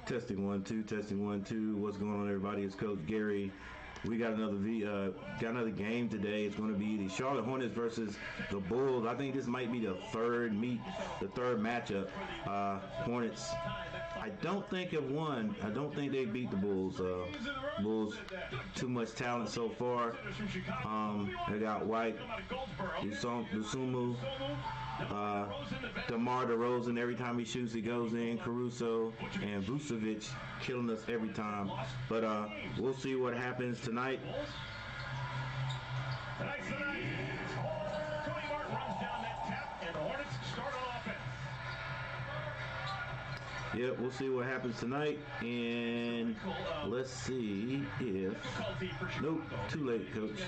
Testing 1 2, testing 1 2. What's going on, everybody? It's Coach Gary. We got another game today. It's going to be the Charlotte Hornets versus the Bulls. I think this might be the third matchup. Hornets, I don't think have won. I don't think they beat the Bulls. Bulls, too much talent so far. They got White, Dusumu, DeMar DeRozan. Every time he shoots, he goes in. Caruso and Vucevic killing us every time. But we'll see what happens tonight. Tonight's the night. Cody Martin runs down that tap, and the Hornets start on offense. Yeah, we'll see what happens tonight, and let's see if... Nope, too late, Coach.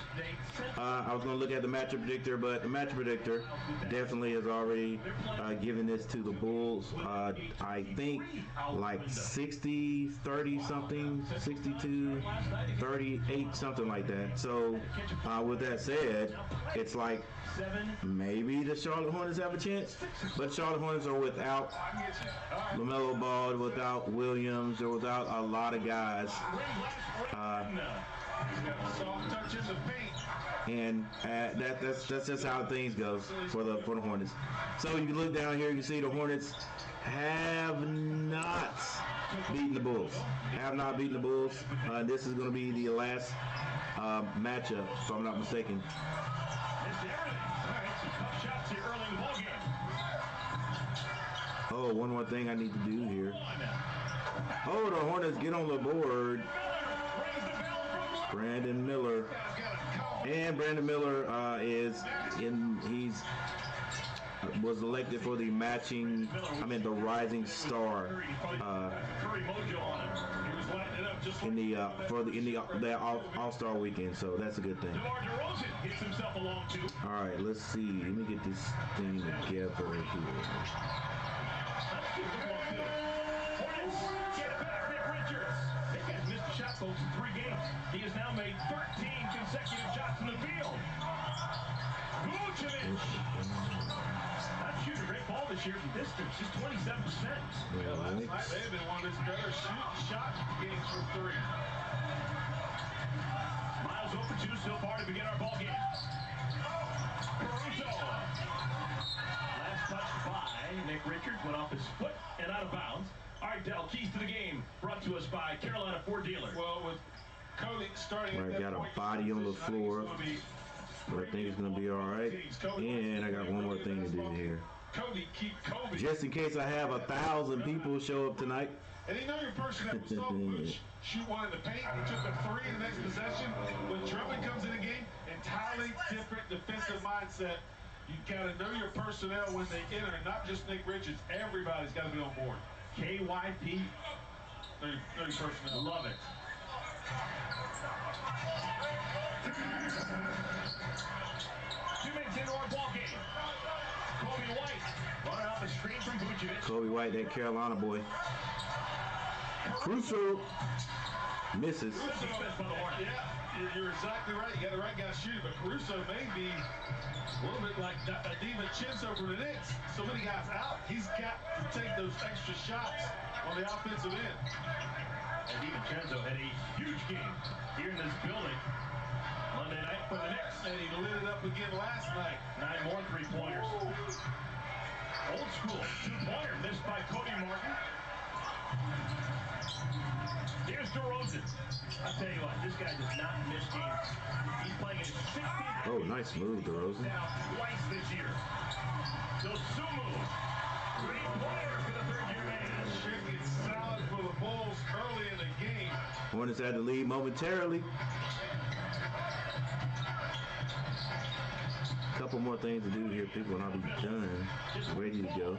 I was going to look at the matchup predictor, but the matchup predictor definitely has already given this to the Bulls. I think like 60, 30 something, 62, 38, something like that. So with that said, it's like maybe the Charlotte Hornets have a chance, but Charlotte Hornets are without LaMelo Ball, without Williams, or without a lot of guys. And that's just how things goes for the Hornets. So you can look down here, you can see the Hornets have not beaten the Bulls. This is going to be the last matchup, if I'm not mistaken. Oh, one more thing I need to do here. Oh, the Hornets get on the board. Brandon Miller. And Brandon Miller was elected for the the Rising Star in the All-Star weekend. So that's a good thing. All right, let's see. Let me get this thing together here. Folks, in 3 games. He has now made 13 consecutive shots in the field. Vucevic. Not shooting a great ball this year from distance, just 27%. Well, last night they have been one of his better shot games from 3. Miles over 2 so far to begin our ball game. Caruso. Last touch by Nick Richards, went off his foot and out of bounds. All right, Del, keys to the game brought to us by Carolina Ford Dealer. Well, with Cody starting at that got point, a body on the floor, but I think it's going to be all right. And I got one more thing to do here. Cody, keep Kobe. Just in case I have 1,000 people show up tonight. And you know your person that was so good, shoot one in the paint, he took a 3 in the next possession. When Drummond comes in the game, entirely different defensive mindset. You got to know your personnel when they enter, not just Nick Richards. Everybody's got to be on board. KYP. 30 personnel. Love it. Two minutes into our ball game. Kobe White running off a screen from Vucevic. Kobe White, that Carolina boy. Caruso misses. Yeah, you're exactly right. You got the right guy shooting, but Caruso may be a little bit like DiVincenzo for the Knicks. So many guys out. He's got to take those extra shots on the offensive end. And DiVincenzo had a huge game here in this building Monday night for the Knicks. And he lit it up again last night. 9 more 3-pointers. Old school 2-pointer missed by Cody Martin. Here's DeRozan. I'll tell you what, this guy does not miss games. He's playing his 16th. Oh, nice move, DeRozan. Now twice this year. Dusumu. 3-pointer for the third-year man. Shifting solid for the Bulls early in the game. Hornets had the lead momentarily. Couple more things to do here, people, and I'll be done. Ready to go.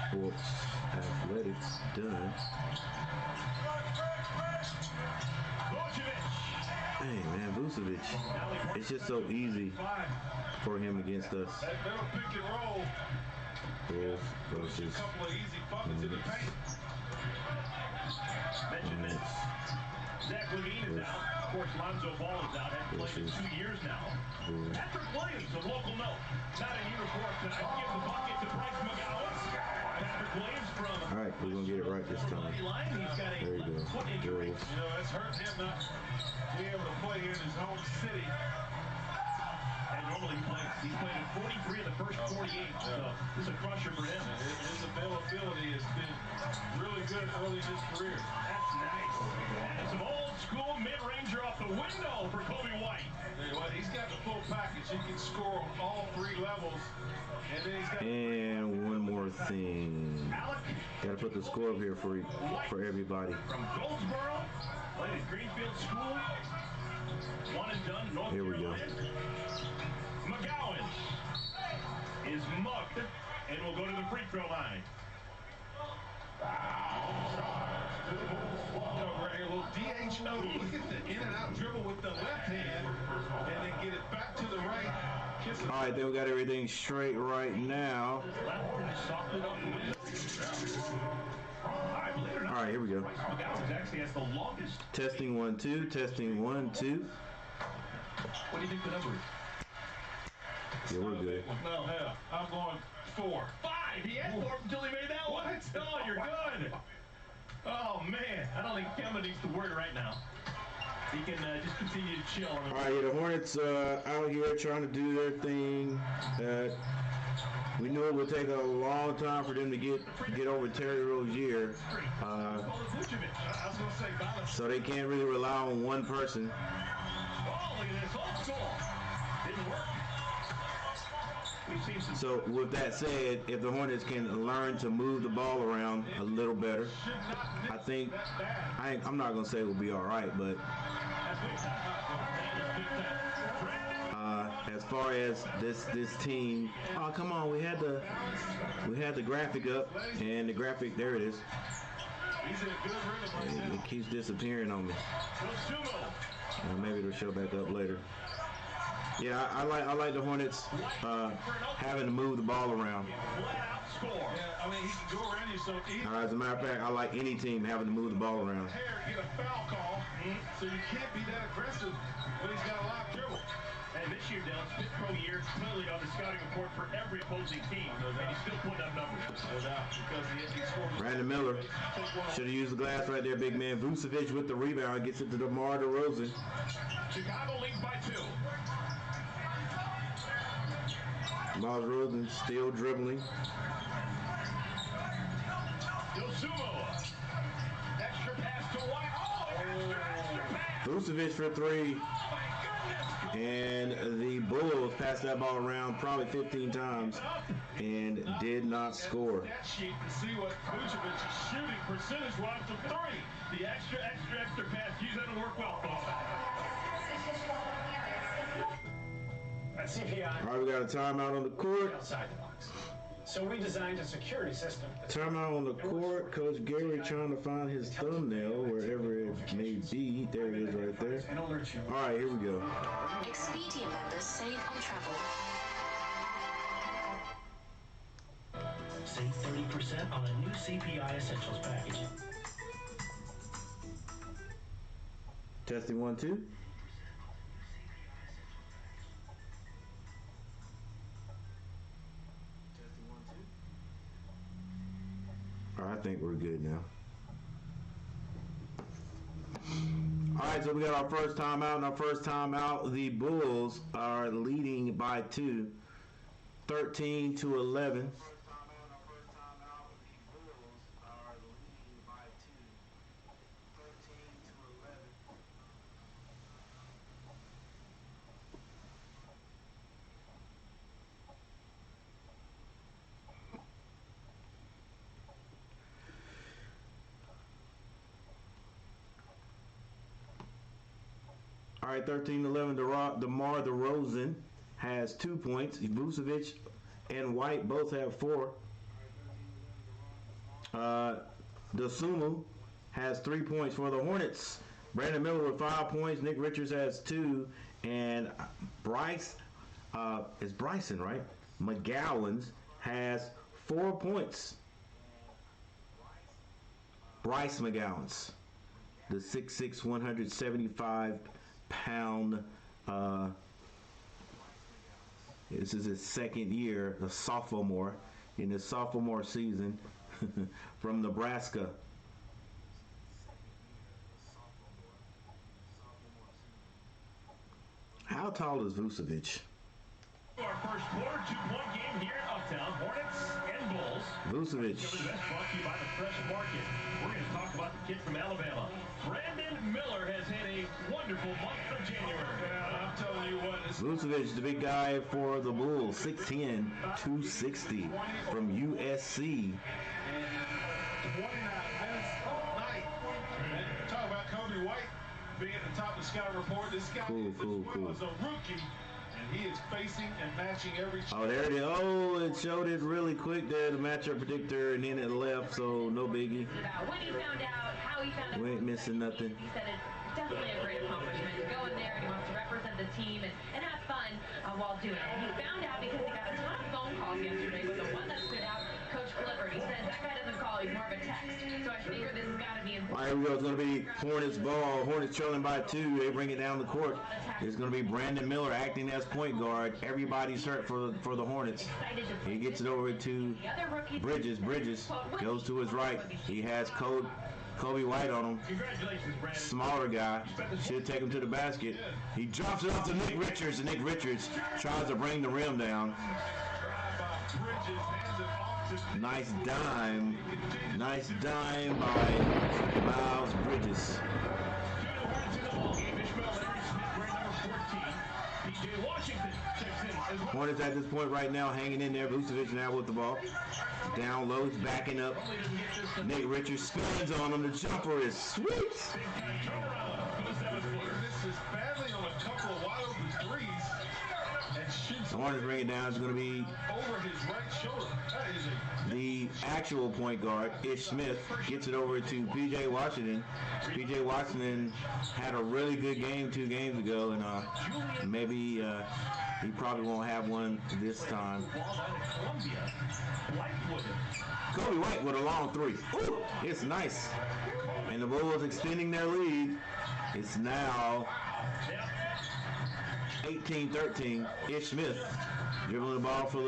Sports, athletics, done. Hey man, Vucevic. It's just so easy for him against us. That middle pick and roll. Bulls versus a couple of easy buckets in the paint. Mention this. Zach Levine is out. course, Lonzo Ball is out. Hasn't played in 2 years now. Patrick Williams, a local note. Not in uniform tonight. Give the bucket to Bryce McGowan. Patrick Williams from... All right, we're going to get it right this time. There you go. There it is. You know, it's hurting him not being able to play here in his home city. And normally he's played in 43 of the first 48. So this is a crusher for him. His availability has been really good early in his career. That's nice. And some old school mid-ranger off the window for Kobe White. He's got the full package. He can score on all 3 levels. And then he's got... And one more thing. Got to put the score up here for everybody. From Goldsboro, played at Greenfield School. One and done, North Here we go. Carolina. McGowan is mugged and will go to the free throw line. A little DHO. Look at the in and out dribble with the left hand, and then get it back to the right. All right, then we got everything straight right now. All right, here we go. McGowan actually has the longest. Testing 1 2. Testing 1 2. What do you think the number is? Yeah, we're good. No, hell, I'm going 4. 5. He had 4 until he made that one. Oh, you're good. Oh man, I don't think Kemba needs to worry right now. He can just continue to chill. All right, yeah, the Hornets out here trying to do their thing. We knew it would take a long time for them to get over Terry Rozier. So they can't really rely on one person. Oh, look at this old school. Didn't work. So with that said, if the Hornets can learn to move the ball around a little better, I think I'm not gonna say it will be all right, but as far as this team, oh come on, we had the graphic up, and the graphic, there it is. It keeps disappearing on me. Maybe it'll show back up later. Yeah, I like the Hornets having to move the ball around. Yeah, I mean, he can go around you so easy. As a matter of fact, I like any team having to move the ball around. Get a foul call, so you can't be that aggressive when he's got a lot of dribble. And this year, Dallas, 5th pro year, clearly on the scouting report for every opposing team, and he's still putting up numbers. No doubt, because he scored. Brandon Miller should have used the glass right there, big man. Vucevic with the rebound gets it to DeMar DeRozan. Chicago leads by 2. Miles Rosen still dribbling. Yosumo. Extra pass to White. Oh, extra pass. Vucevic for 3. And the Bulls passed that ball around probably 15 times and did not score. That sheet to see what Vucevic's shooting percentage was to 3. The extra pass. Use that to work well, folks. At CPI, All right, we got a timeout on the court. outside the box. So we designed a security system. Timeout on the court. Coach Gary trying to find his thumbnail wherever it may be. There it is right there. And alert you. All right, here we go. Expedia members save on travel. Save 30% on a new CPI Essentials package. Testing 1 2. I think we're good now. All right, so we got our first timeout. And our first timeout, the Bulls are leading by 2, 13-11. All right, 13-11, DeMar DeRozan has 2 points. Vucevic and White both have 4. Dosunmu has 3 points for the Hornets. Brandon Miller with 5 points. Nick Richards has 2. And Bryson, right? McGowan's has 4 points. Bryce McGowan's, the 6'6", pound. This is his second year, a sophomore, in his sophomore season from Nebraska. How tall is Vucevic? Our first quarter, 2-point game here in Uptown. Hornets and Bulls. Vucevic. Brought to you by the Fresh Market. We're going to talk about the kid from Alabama. Brandon Miller has had a wonderful month of January. I'm telling you what, Vucevic, the big guy for the Bulls, 6'10", 260 from USC. and 29 minutes all night. And talk about Kobe White being at the top of the scouting report. This guy Cool. is a rookie, and he is facing and matching every shot. Oh, there it is. Oh, it showed it really quick there, the matchup predictor, and then it left, so no biggie. About when he found out, how he found out. We ain't missing nothing. He said it's definitely a great accomplishment to go in there and he wants to represent the team and have fun while doing it. He found out because he got a ton of phone calls yesterday, but the one that stood out, Coach Clifford, he says that guy doesn't call, he's more of a text. So I figure this has got to be important. All right, here we go. It's going to be Hornets ball. Hornets trailing by 2. They bring it down the court. It's going to be Brandon Miller acting as point guard. Everybody's hurt for the Hornets. He gets it over to Bridges. Bridges goes to his right. He has Kobe White on him. Congratulations, Brandon. Smaller guy. Should take him to the basket. He drops it off to Nick Richards, and Nick Richards tries to bring the rim down. Nice dime. Nice dime by Miles Bridges. Hornets at this point right now hanging in there. Vucevic now with the ball. Down low, he's backing up. Nick Richards spins on him. The jumper is sweet. This is badly on a couple of wide open threes and shoots The Hornets bring it down. It's going to be over his right shoulder. That is the actual point guard, Ish Smith, gets it over to P.J. Washington. P.J. Washington had a really good game 2 games ago, and maybe he probably won't have one this time. Kobe White with a long 3. Ooh, it's nice. And the Bulls extending their lead. It's now 18-13. Ish Smith dribbling the ball for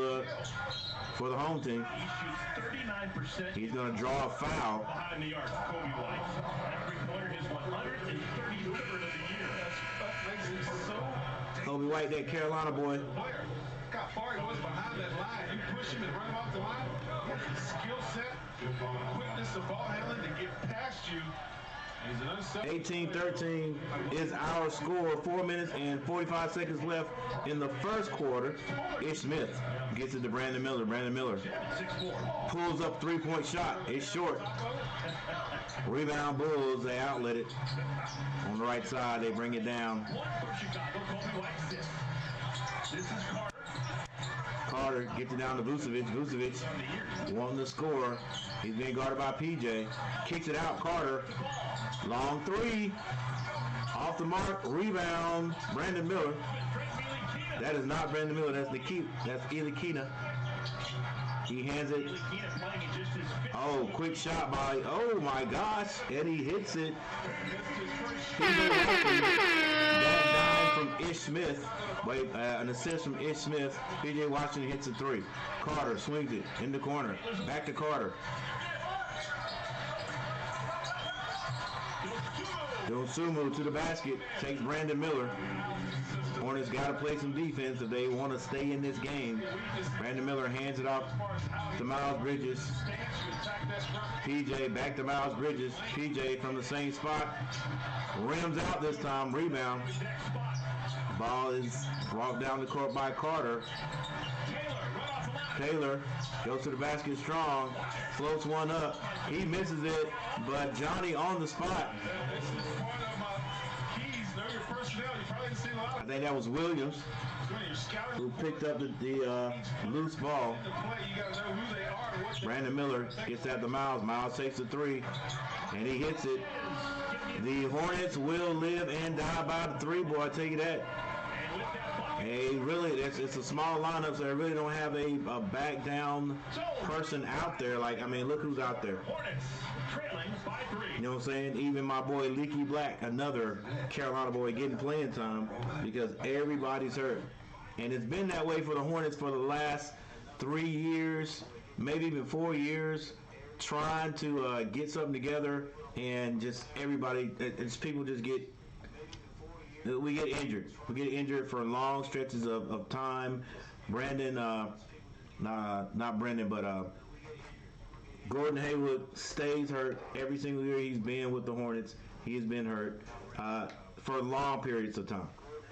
the home team. He's going to draw a foul. Behind the arc, Kobe White. That three-pointer is 133rd of the year. that makes him so Kobe White, that Carolina boy. player. Look how far he was behind that line. You push him and run him off the line. He has the skill set, quickness of ball handling to get past you. He's an unselfish 18-13 is our score. 4 minutes and 45 seconds left in the first quarter. Ish Smith gets it to Brandon Miller. Brandon Miller pulls up 3-point shot. It's short. Rebound Bulls. They outlet it. On the right side, they bring it down. Carter gets it down to Vucevic. Vucevic wanting to score. He's being guarded by PJ. Kicks it out. Carter. Long 3. Off the mark. Rebound. Brandon Miller. That is not Brandon Miller. That's Ilikina. He hands it. Oh, quick shot by, oh my gosh. Eddie hits it. That dime from Ish Smith. Wait, an assist from Ish Smith. P.J. Washington hits a 3. Carter swings it in the corner. Back to Carter. Dosumu to the basket. Takes Brandon Miller. Hornets got to play some defense if they want to stay in this game. Brandon Miller hands it off to Miles Bridges. PJ back to Miles Bridges. PJ from the same spot. Rims out this time. Rebound. Ball is brought down the court by Carter. Taylor goes to the basket strong. Floats one up. He misses it, but Johnny on the spot. I think that was Williams who picked up the loose ball. Brandon Miller gets at the Miles. Miles takes the 3, and he hits it. The Hornets will live and die by the 3, boy. I tell you that. Hey, really, it's a small lineup, so they really don't have a back down person out there. Like, I mean, look who's out there. Hornets trailing by 3. You know what I'm saying? Even my boy Leaky Black, another Carolina boy, getting playing time because everybody's hurt. And it's been that way for the Hornets for the last 3 years, maybe even 4 years, trying to get something together, and just everybody, it's people just we get injured. We get injured for long stretches of time. Brandon, not Brandon, but Gordon Hayward stays hurt every single year he's been with the Hornets. He has been hurt for long periods of time.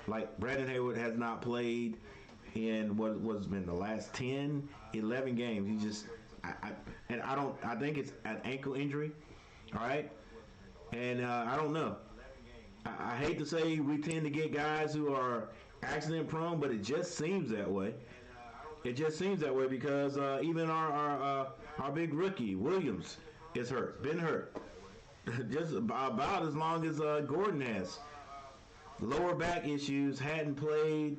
Like, Brandon Hayward has not played in what's been the last 10, 11 games. He just, I think it's an ankle injury, all right? And I don't know. I hate to say we tend to get guys who are accident prone, but it just seems that way. It just seems that way because even our big rookie, Williams, is hurt, been hurt. Just about as long as Gordon has. Lower back issues, hadn't played,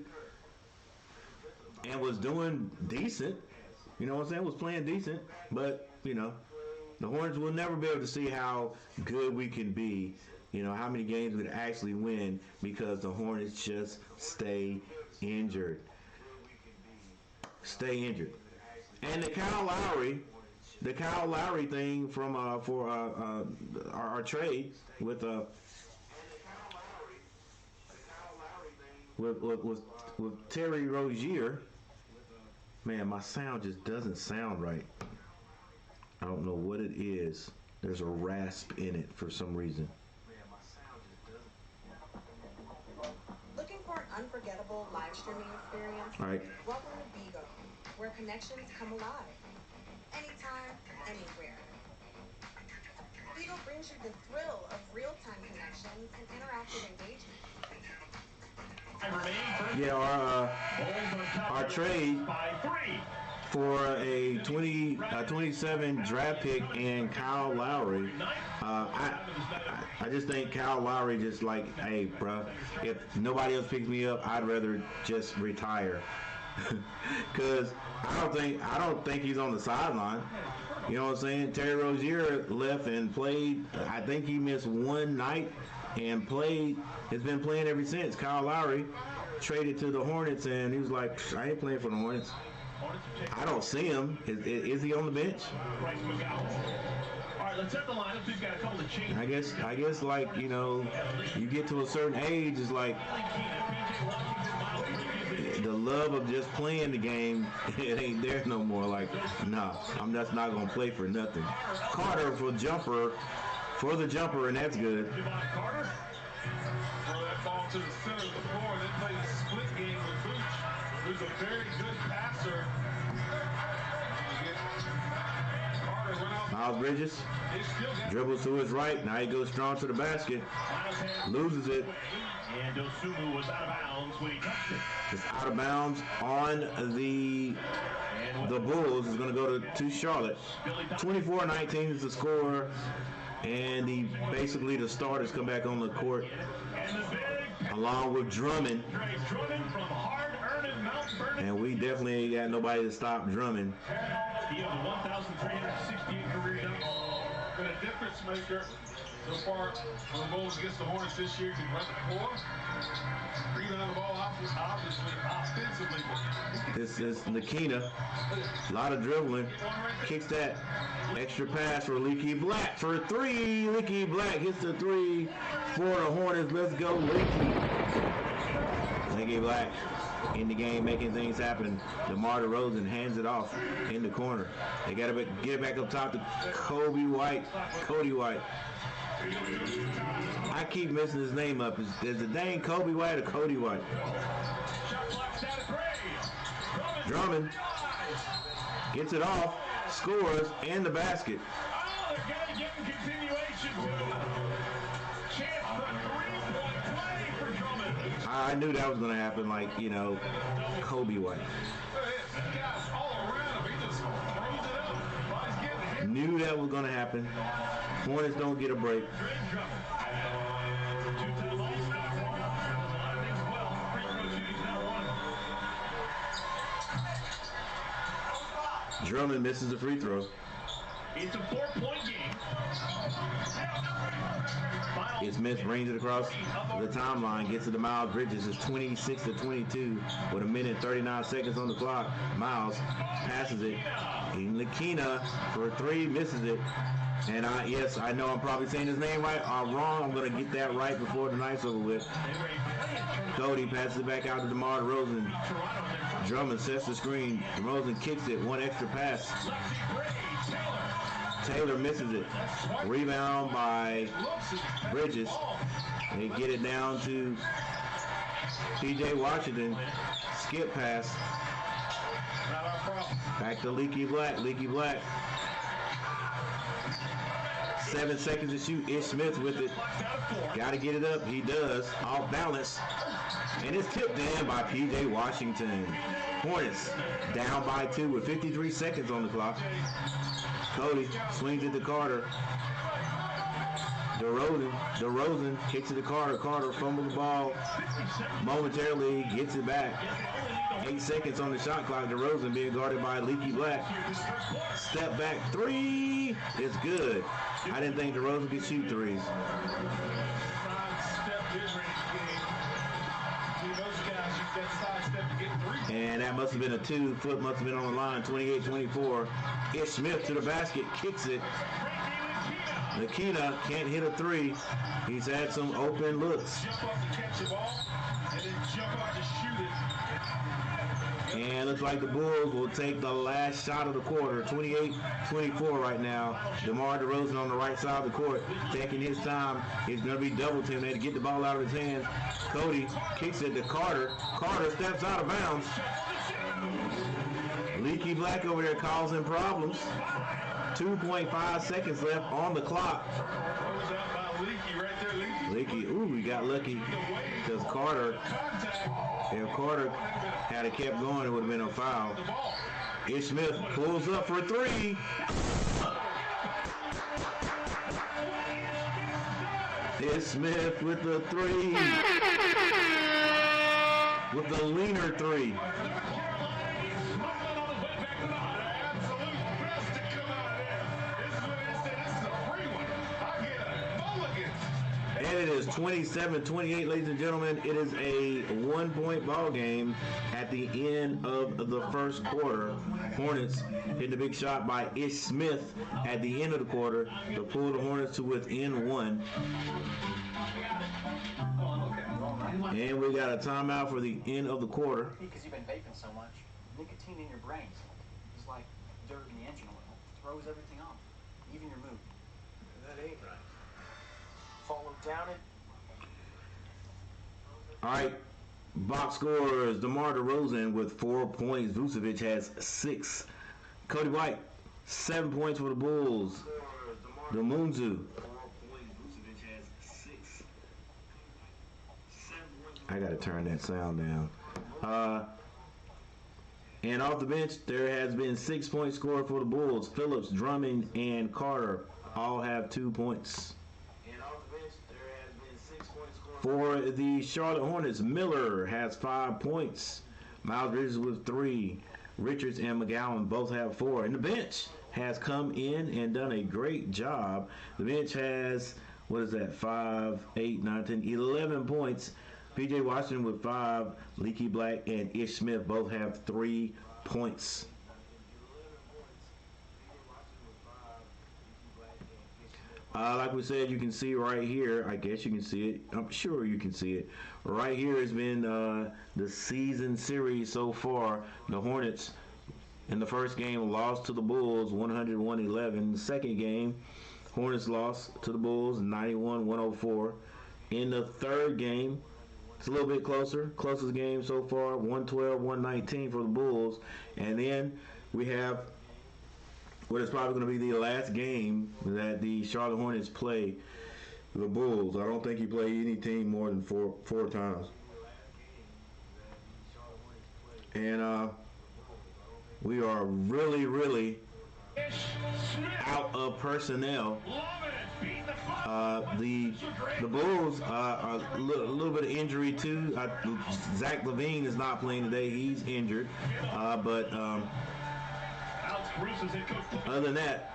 and was doing decent. You know what I'm saying? Was playing decent, but, you know, the Hornets will never be able to see how good we can be, you know, how many games we could actually win because the Hornets just stay injured. Stay injured. And the Kyle Lowry thing from for our trade with Terry Rozier. Man, my sound just doesn't sound right. I don't know what it is. There's a rasp in it for some reason. Looking for an unforgettable live streaming experience? All right. Welcome to Bigo, where connections come alive. Anytime, anywhere. Bigo brings you the thrill of real-time connections and interactive engagement. Yeah, our trade for a 27 draft pick and Kyle Lowry. I just think Kyle Lowry just like, hey, bro, if nobody else picks me up, I'd rather just retire. Because I don't think he's on the sideline. You know what I'm saying? Terry Rozier left and played. I think he missed one night and played. Has been playing ever since. Kyle Lowry traded to the Hornets, and he was like, I ain't playing for the Hornets. I don't see him. Is he on the bench? All right, let's set the lineup. We've got a couple of changes. I guess like, you know, you get to a certain age, it's like the love of just playing the game, it ain't there no more. Like, nah, I'm just not gonna play for nothing. Carter for the jumper, and that's good. Carter throw that ball to the center of the floor, and then play a split game with Booch, who's a very good passer. Carter went out. Miles Bridges dribbles to his right. Now he goes strong to the basket. Loses it. And Dosunmu was out of bounds when he touched it. It's out of bounds on the Bulls. Is going to go to Charlotte. 24-19 is the score. And basically the starters come back on the court along with Drummond. And we definitely ain't got nobody to stop Drummond. He has a 1,368 career dunks. Been a difference maker so far on the Bulls against the Hornets this year. Can run the floor, rebound the ball offensively. This is Nikina. A lot of dribbling. Kicks that extra pass for Leaky Black for three. Leaky Black hits the three for the Hornets. Let's go, Leaky. Leaky Black in the game, making things happen. DeMar DeRozan hands it off in the corner. They got to get it back up top to Cody White. I keep messing his name up. Is it dang Kobe White or Cody White? Drummond gets it off, scores, and the basket. Oh, they're going to get continuation too. Chance for a 3-point play for Drummond. I knew that was going to happen, like, you know, Kobe White. Knew that was going to happen. Hornets don't get a break. Drummond misses the free throw. It's a 4-point game. Smith brings it across the timeline, gets it to Miles Bridges. It's 26-22 with 1:39 seconds on the clock. Miles passes it. Lakina for 3, misses it. And yes, I know I'm probably saying his name right. I'm wrong. I'm going to get that right before the night's over with. Cody passes it back out to DeMar DeRozan. Drummond sets the screen. DeRozan kicks it. One extra pass. Taylor misses it. Rebound by Bridges. They get it down to P.J. Washington. Skip pass. Back to Leaky Black. Leaky Black. 7 seconds to shoot. Ish Smith with it. Got to get it up. He does. Off balance. And it's tipped in by P.J. Washington. Hornets down by 2 with 53 seconds on the clock. Cody swings it to Carter. DeRozan kicks it to Carter. Carter fumbles the ball momentarily, gets it back. 8 seconds on the shot clock. DeRozan being guarded by Leaky Black. Step back 3. It's good. I didn't think DeRozan could shoot threes. And that must have been a 2. Foot must have been on the line. 28-24. Ish Smith to the basket. Kicks it. Lakina can't hit a 3. He's had some open looks. And looks like the Bulls will take the last shot of the quarter. 28-24 right now. DeMar DeRozan on the right side of the court, taking his time. He's going to be double teamed. They had to get the ball out of his hands. Cody kicks it to Carter. Carter steps out of bounds. Leaky Black over there causing problems. 2.5 seconds left on the clock. Leaky, ooh, we got lucky because Carter, if Carter had kept going, it would have been a foul. Ish Smith pulls up for 3. Ish Smith with the 3. With the leaner 3. And it is 27-28, ladies and gentlemen. It is a 1-point ball game at the end of the first quarter. Hornets hit the big shot by Ish Smith at the end of the quarter to pull the Hornets to within 1. And we got a timeout for the end of the quarter. Because you've been vaping so much, nicotine in your brain is like dirt in the engine oil. It throws everything off, even your mood. That ain't right. Follow down it. All right, box scores. DeMar DeRozan with 4 points. Vucevic has 6. Cody White, 7 points for the Bulls. DeMunzu. I got to turn that sound down. And off the bench, there has been 6 points scored for the Bulls. Phillips, Drummond, and Carter all have 2 points. For the Charlotte Hornets, Miller has 5 points. Miles Bridges with 3. Richards and McGowan both have 4. And the bench has come in and done a great job. The bench has, 5, 8, 9, 10, 11 points. P.J. Washington with 5. Leaky Black and Ish Smith both have 3 points. Like we said, you can see right here, I guess you can see it. I'm sure you can see it. Right here has been the season series so far. The Hornets in the first game lost to the Bulls 101-11. The second game, Hornets lost to the Bulls 91-104. In the third game, it's a little bit closer. Closest game so far, 112-119 for the Bulls. And then we have what is probably going to be the last game that the Charlotte Hornets play the Bulls. I don't think you play any team more than four times. And we are really out of personnel. The Bulls are a little bit of injury too. Zach LaVine is not playing today. He's injured. But Other than that,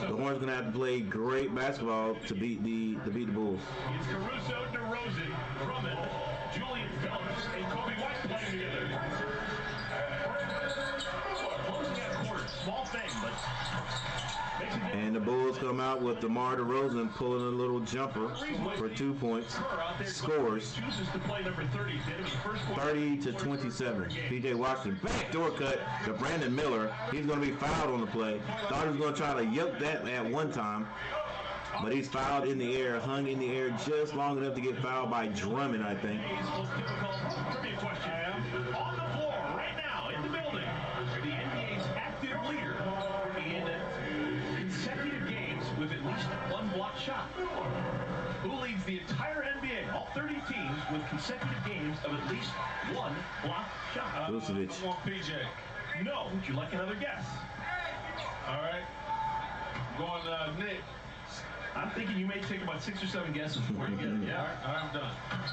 the Hornets gonna have to play great basketball to beat the Bulls. It's Caruso, DeRozan, Drummond, Julian Phillips, and Kobe White playing together. Closing out quarter, small thing, but and the Bulls come out with DeMar DeRozan pulling a little jumper for 2 points. Scores 30 to 27. P.J. Washington backdoor cut to Brandon Miller. He's going to be fouled on the play. Thought he was going to try to yuck that at one time, but he's fouled in the air, hung in the air just long enough to get fouled by Drummond, I think. On the floor right now in the building, the NBA's active leader in consecutive games with at least one block shot. Who leads the entire NBA, all 30 teams, with consecutive games of at least one block shot? Vucevic. Come on, PJ. No. Would you like another guess? All right. Going Nick. I'm thinking you may take about 6 or 7 guesses before you get it. Yeah. All right, I'm done.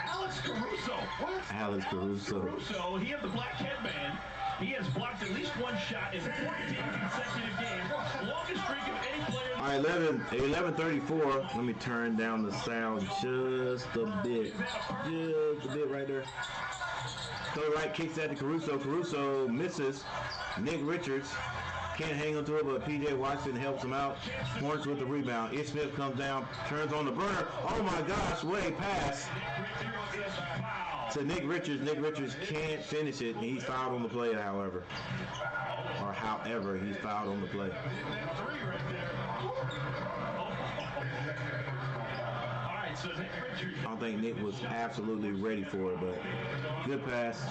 Alex Caruso. What? Alex Caruso. Caruso, he had the black headband. He has blocked at least one shot in 14 consecutive games. Longest streak of any player. All right, 11:34. Let me turn down the sound just a bit. Just a bit right there. Kobe White kicks that to Caruso. Caruso misses. Nick Richards can't hang on to it, but P.J. Washington helps him out. Hornets with the rebound. Ish Smith comes down, turns on the burner. Oh my gosh, what a pass to Nick Richards. Nick Richards can't finish it, and he's fouled on the play, however. However, he's fouled on the play. I don't think Nick was absolutely ready for it, but good pass.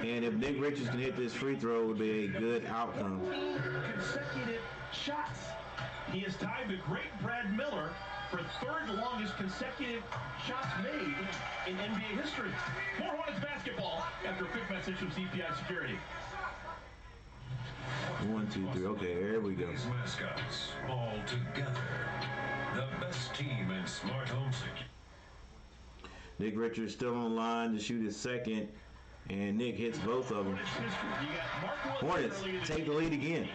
And if Nick Richards can hit this free throw, it would be a good outcome. Consecutive shots. He has tied the great Brad Miller for third longest consecutive shots made in NBA history. More Hornets basketball after a quick message from CPI Security. 1, 2, 3. Okay, here we go. Mascots all together. The best team in smart home security. Nick Richards still on the line to shoot his second, and Nick hits both of them. Hornets take the lead again.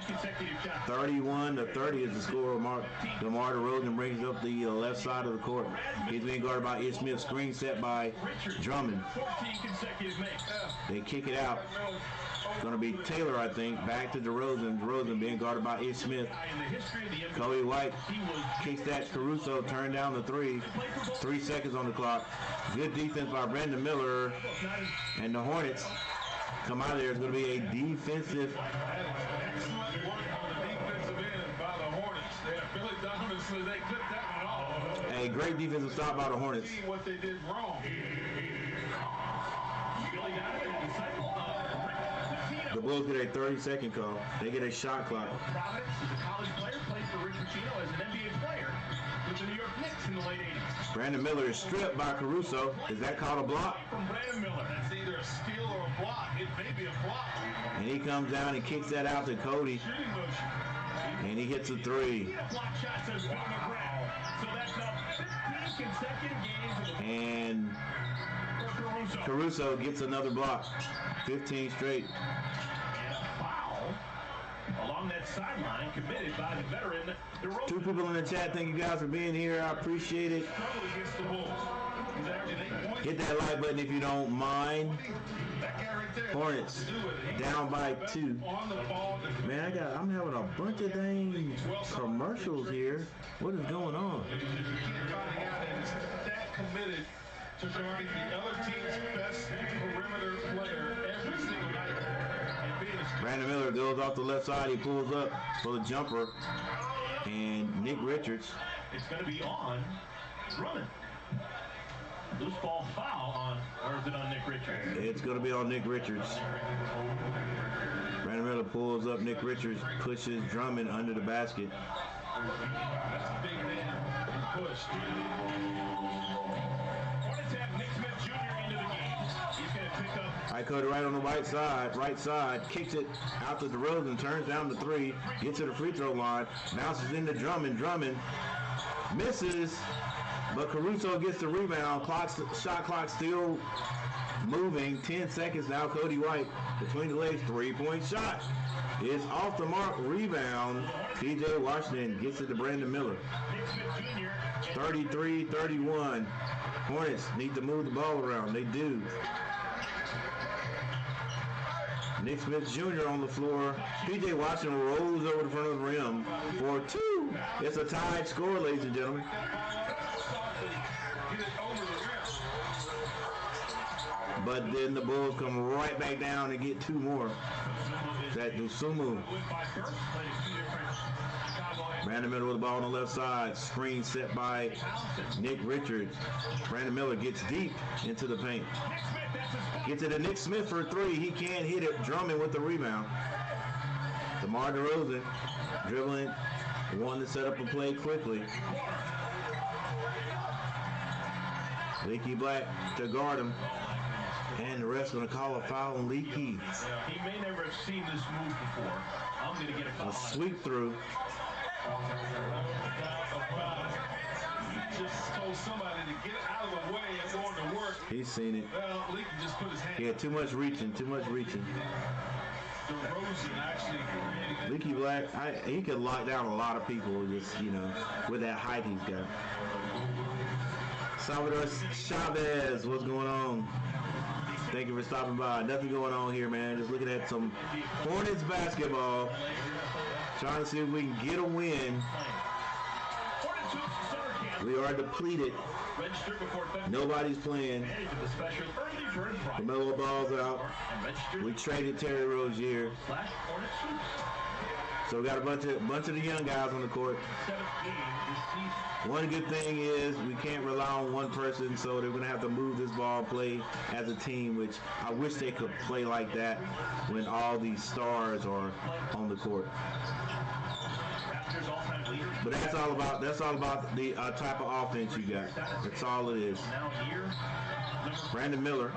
31-30 is the score. DeMar DeRozan brings up the left side of the court. He's being guarded by Ish Smith. Screen set by Drummond. They kick it out. It's going to be Taylor, I think. Back to DeRozan. DeRozan being guarded by Ish Smith. Kobe White kicks that. Caruso turned down the 3. 3 seconds on the clock. Good defense by Brandon Miller. And the Hornets come out of there. It's going to be a defensive. Excellent work on the defensive end by the Hornets. Billy Donovan said they clipped that one off. A great defensive stop by the Hornets. See what they did wrong. The Bulls get a 30-second call. They get a shot clock. Providence is a college player, played for Rick Pitino as an NBA player with the New York Knicks in the late 80s. Brandon Miller is stripped by Caruso. Is that called a block? From Brandon Miller. That's either a steal or a block. It may be a block. And he comes down and kicks that out to Cody. Shooting motion. And he hits a 3. Block shot says Bill McGrath. So that's now 15 consecutive games. And Caruso gets another block. 15 straight. Along that sideline, committed by the veteran. 2 people in the chat. Thank you guys for being here. I appreciate it. Hit that like button if you don't mind. Hornets down by 2. Man, I'm having a bunch of dang commercials here. What is going on? That committed to guarding the other team's best perimeter player every single night. Brandon Miller goes off the left side. He pulls up for the jumper. And Nick Richards. It's going to be on Drummond. Loose ball foul on, or is it on Nick Richards? It's going to be on Nick Richards. Brandon Miller pulls up. Nick Richards pushes Drummond under the basket. That's a big man. Pushed. Hornets have Nick Smith Jr. into the game. He's going to pick up. I Cody right on the right side, kicks it out to DeRozan, turns down the 3, gets to the free throw line, bounces into Drummond. Drummond misses, But Caruso gets the rebound. Shot clock still moving. 10 seconds now. Cody White between the legs. 3-point shot. It's off the mark. Rebound. TJ Washington gets it to Brandon Miller. 33-31. Hornets need to move the ball around. They do. Nick Smith Jr. on the floor. TJ Washington rolls over the front of the rim for 2. It's a tied score, ladies and gentlemen. But then the Bulls come right back down and get 2 more. That Dusumu. Brandon Miller with the ball on the left side. Screen set by Nick Richards. Brandon Miller gets deep into the paint. Gets it to Nick Smith for 3. He can't hit it. Drummond with the rebound. DeMar DeRozan dribbling. Wanting to set up a play quickly. Leaky Black to guard him. And the ref's going to call a foul on Leaky. He may never have seen this move before. I'm going to get a foul. A sweep through. He just told somebody to get out of the way and going to work. He's seen it. Well, Leaky just put his hand. He had too much reaching. DeRozan actually creating that. Leaky Black, he could lock down a lot of people just, with that height he's got. Salvador Chavez, what's going on? Thank you for stopping by. Nothing going on here, man. Just looking at some Hornets basketball. Trying to see if we can get a win. We are depleted. Nobody's playing. LaMelo Ball's out. We traded Terry Rozier. So we got a bunch of the young guys on the court. One good thing is we can't rely on one person, so they're going to have to move this ball, play as a team, which I wish they could play like that when all these stars are on the court. But that's all about the type of offense you got. That's all it is. Brandon Miller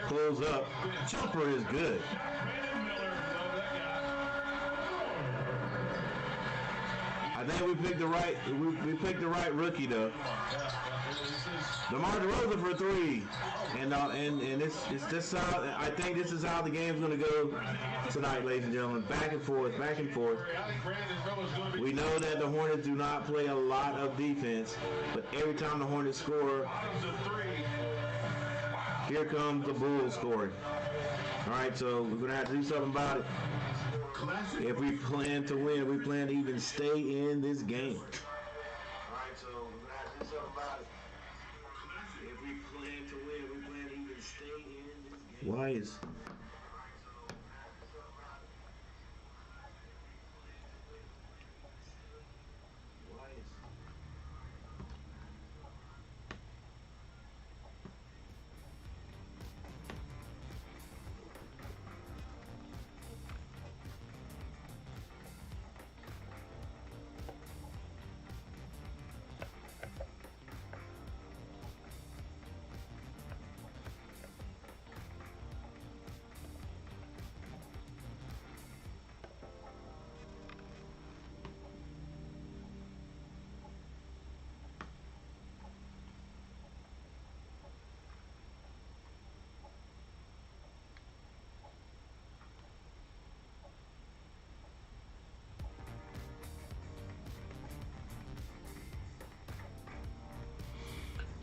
pulls up. Jumper is good. I think we picked the right rookie though. DeMar DeRozan for 3, and it's just how I think this is how the game's gonna go tonight, ladies and gentlemen. Back and forth, back and forth. We know that the Hornets do not play a lot of defense, but every time the Hornets score, here comes the Bulls scoring. All right, so we're gonna have to do something about it. If we plan to win, we plan to even stay in this game. All right, so we're gonna have to do something about it. If we plan to win, we plan to even stay in this game. Why is?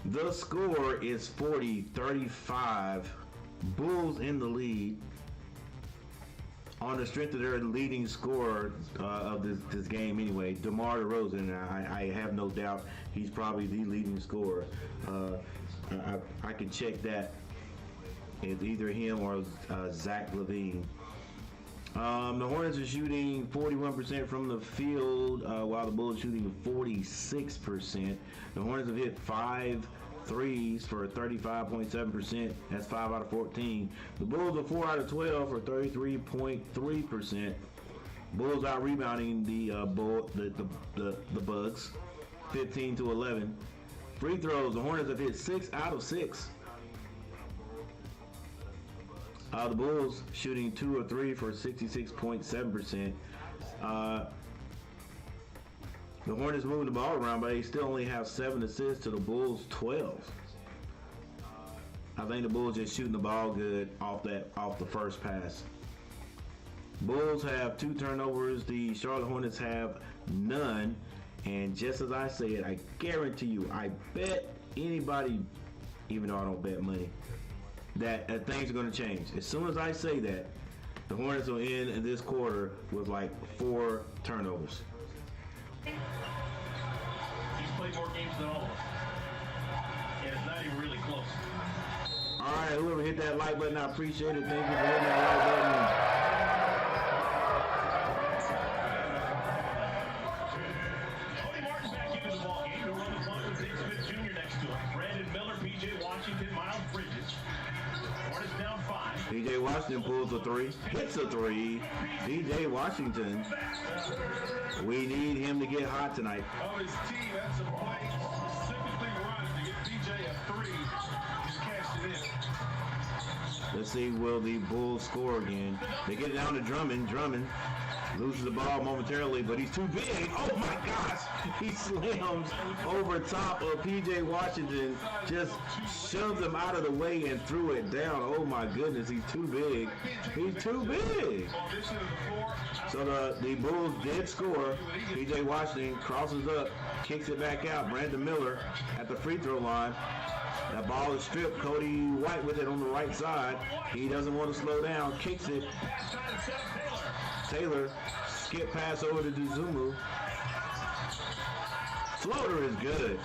The score is 40-35. Bulls in the lead on the strength of their leading scorer of this game anyway, DeMar DeRozan. I have no doubt he's probably the leading scorer. I can check that. It's either him or Zach LaVine. The Hornets are shooting 41% from the field, while the Bulls are shooting 46%. The Hornets have hit 5 threes for 35.7%. That's 5 out of 14. The Bulls are 4 out of 12 for 33.3%. Bulls out rebounding the Bucks, 15-11. Free throws, the Hornets have hit 6 out of 6. The Bulls shooting 2 of 3 for 66.7%. The Hornets moving the ball around, but they still only have 7 assists to the Bulls 12. I think the Bulls just shooting the ball good off the first pass. Bulls have 2 turnovers. The Charlotte Hornets have none. And just as I said, I guarantee you, I bet anybody, even though I don't bet money, that things are going to change. As soon as I say that, the Hornets will end in this quarter with like 4 turnovers. He's played more games than all of us. And it's not even really close. All right, whoever hit that like button, I appreciate it. Thank you for hitting that like button. Cody Martin back into the ballgame to run the punt with Dick Smith Jr. next to him. Brandon Miller, P.J. Washington, Miles Bridges. Hornets down 5. P.J. Washington pulls a 3, hits a 3. P.J. Washington, we need him to get hot tonight. Of his team, that's a play specifically run to get DJ a 3. Just cashed it in. Let's see, will the Bulls score again? They get it down to Drummond. Drummond loses the ball momentarily, but he's too big. Oh my gosh! He slams over top of P.J. Washington, just shoved him out of the way and threw it down. Oh my goodness, he's too big. He's too big. So the Bulls did score. P.J. Washington crosses up, kicks it back out. Brandon Miller at the free throw line. That ball is stripped. Cody White with it on the right side. He doesn't want to slow down. Kicks it. Taylor, skip pass over to Duzumu. Floater is good.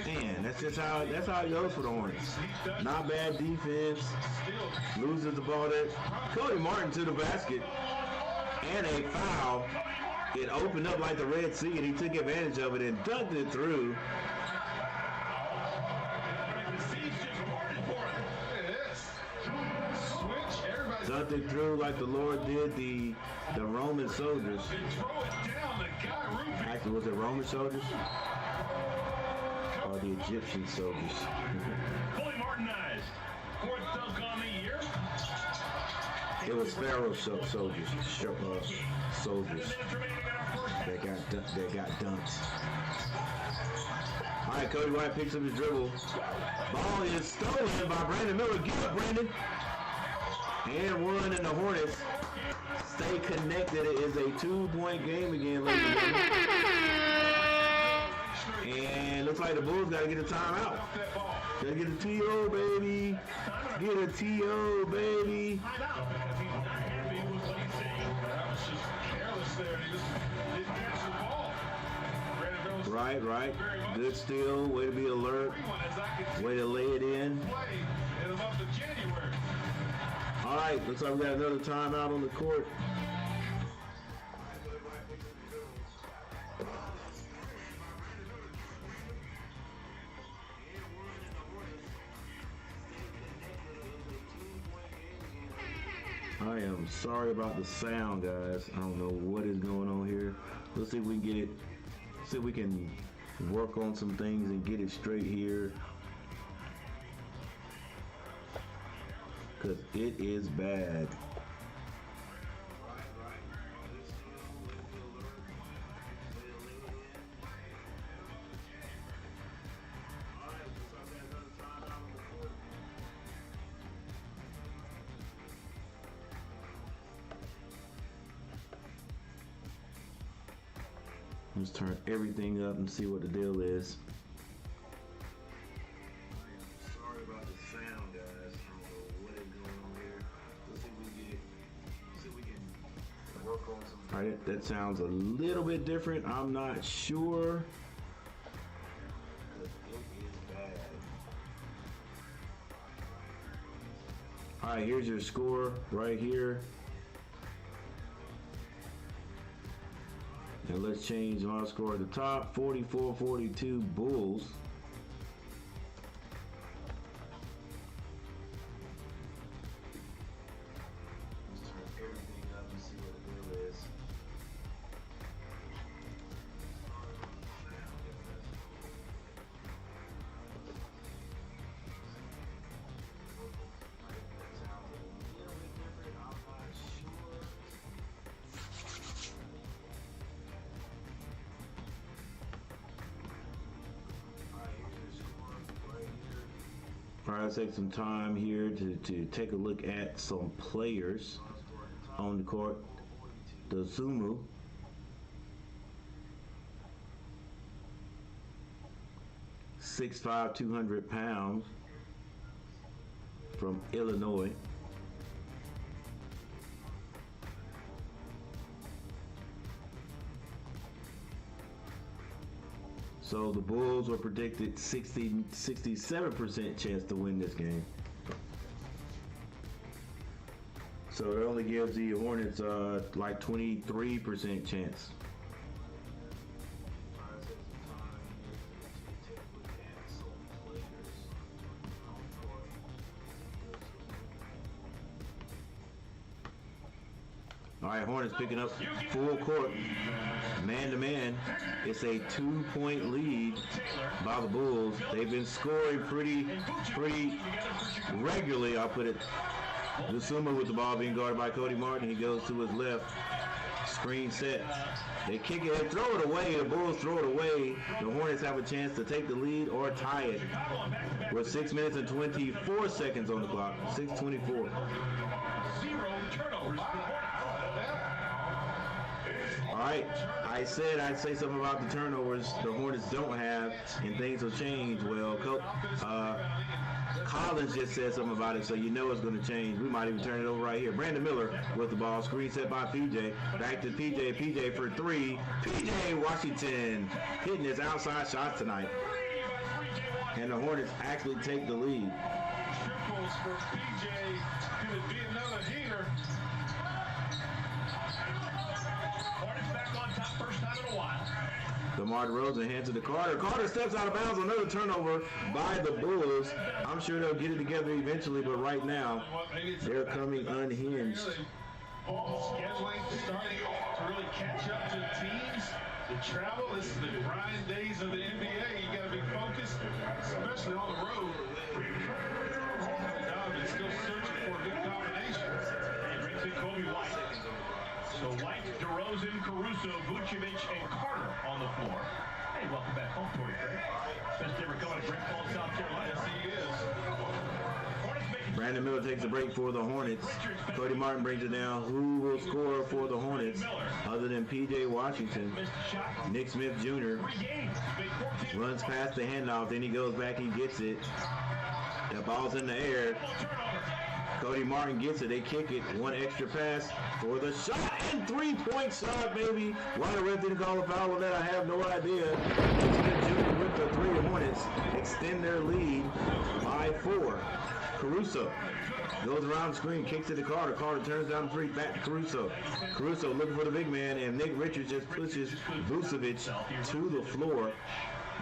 Man, that's how it goes for the Hornets. Not bad defense. Loses the ball there. Cody Martin to the basket. And a foul. It opened up like the Red Sea, and he took advantage of it and dunked it through. Dunked it through like the Lord did the Roman soldiers. Actually, was it Roman soldiers? Or the Egyptian soldiers? Fully Martinized. 4th dunk on the year. It was Pharaoh's soldiers. Soldiers. They got dunked. All right, Cody White picks up his dribble. Ball is stolen by Brandon Miller. Get up, Brandon. And 1, and the Hornets stay connected. It is a 2-point game again, ladies and gentlemen. And looks like the Bulls got to get a timeout. Got to get a TO, baby. Get a TO, baby. Right. Good steal. Way to be alert. Way to lay it in. All right, looks like we got another timeout on the court. I am sorry about the sound, guys. I don't know what is going on here. Let's see if we can get it. See if we can work on some things and get it straight here. Because it is bad. Let's turn everything up and see what the deal is. Sorry about the sound, guys. I don't know what is going on here. Let's see if we can work on some. All right, that sounds a little bit different. I'm not sure. It is bad. All right, here's your score right here. And let's change my score at the top. 44-42 Bulls. Let's turn everything up and see what the deal is. All right, take some time here to take a look at some players on the court. The Sumu. (6'5", 200 pounds) from Illinois. So the Bulls were predicted 67% chance to win this game. So it only gives the Hornets like 23% chance. All right, Hornets picking up full court, man to man. It's a 2-point lead by the Bulls. They've been scoring pretty regularly, I'll put it. Lusuma with the ball being guarded by Cody Martin. He goes to his left. Screen set. They kick it, they throw it away. The Bulls throw it away. The Hornets have a chance to take the lead or tie it with 6 minutes and 24 seconds on the clock. 6:24. All right, I said I'd say something about the turnovers the Hornets don't have, and things will change. Well, Collins just said something about it, so you know it's going to change. We might even turn it over right here. Brandon Miller with the ball, screen set by PJ. Back to PJ. PJ for three. PJ Washington hitting his outside shot tonight, and the Hornets actually take the lead. Triples for PJ. Could it be another heater? DeMar DeRozan hands it to Carter. Carter steps out of bounds. Another turnover by the Bulls. I'm sure they'll get it together eventually, but right now they're coming unhinged. Scheduling starting to really catch up to teams. The travel, this is the grind days of the NBA. You got to be focused, especially on the road. Dom is still searching for a good combination. And brings in Kobe White. So White, DeRozan, Caruso, Vucevic, and Carter on the floor. Hey, welcome back home, Torrey Craig. Best ever coming to Great Falls, South Carolina. Yes, he is. Brandon Miller takes a break for the Hornets. Cody Martin brings it down. Who will score for the Hornets other than P.J. Washington? Nick Smith Jr. runs past the handoff. Then he goes back and gets it. That ball's in the air. Cody Martin gets it. They kick it. One extra pass for the shot. And three-point shot, baby. Why the ref didn't call a foul on that, I have no idea. Nick Smith Jr. with the three. Hornets extend their lead by 4. Caruso goes around the screen, kicks it to Carter. Carter turns down the three, back to Caruso. Caruso looking for the big man, and Nick Richards just pushes Vucevic to the floor,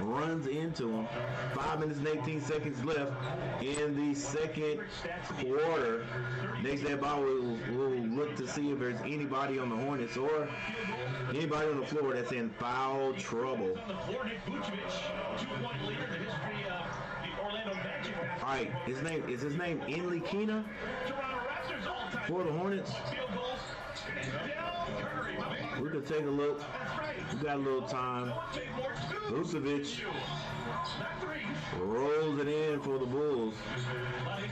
runs into him. 5 minutes and 18 seconds left in the second quarter. Next, that ball will look to see if there's anybody on the Hornets or anybody on the floor that's in foul trouble. All right, is his name Inley Keena for the Hornets? We could take a look. We got a little time. Vucevic rolls it in for the Bulls.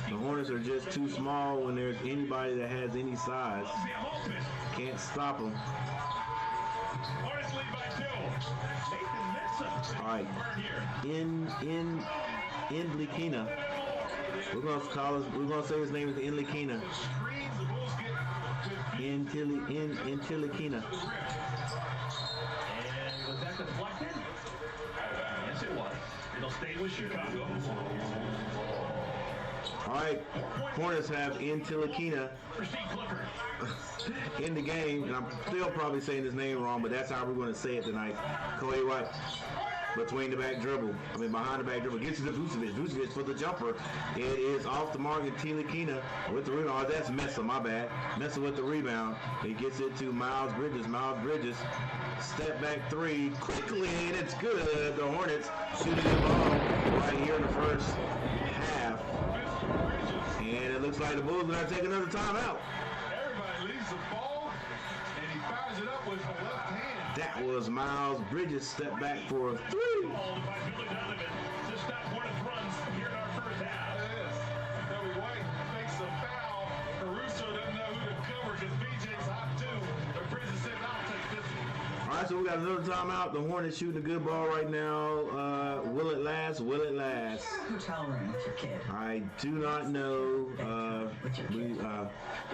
The Hornets are just too small when there's anybody that has any size. Can't stop them. All right, Inley Keena. We're gonna say his name is Inley Keena. Inley Keena. And was that deflected? Yes, it was. It'll stay with Chicago. All right, Hornets have Inley Keena in the game, and I'm still probably saying his name wrong, but that's how we're going to say it tonight. Cody White. Behind the back dribble, gets it to Vucevic. Vucevic for the jumper. It is off the mark, and Tilakina with the rebound. Oh, that's Mesa, my bad. Mesa with the rebound. He gets it to Miles Bridges. Miles Bridges, step back three, quickly, and it's good. The Hornets shooting the ball right here in the first half. And it looks like the Bulls are going to take another timeout. Everybody leaves the ball, and he fires it up with the left hand. That was Miles Bridges, step back for a three. Caruso doesn't know who to cover because BJ's hot too. But Bridges said, I'll take this one. All right, so we got another timeout. The Hornets shooting a good ball right now. Will it last? Will it last? Hotel room with your kid. I do not know.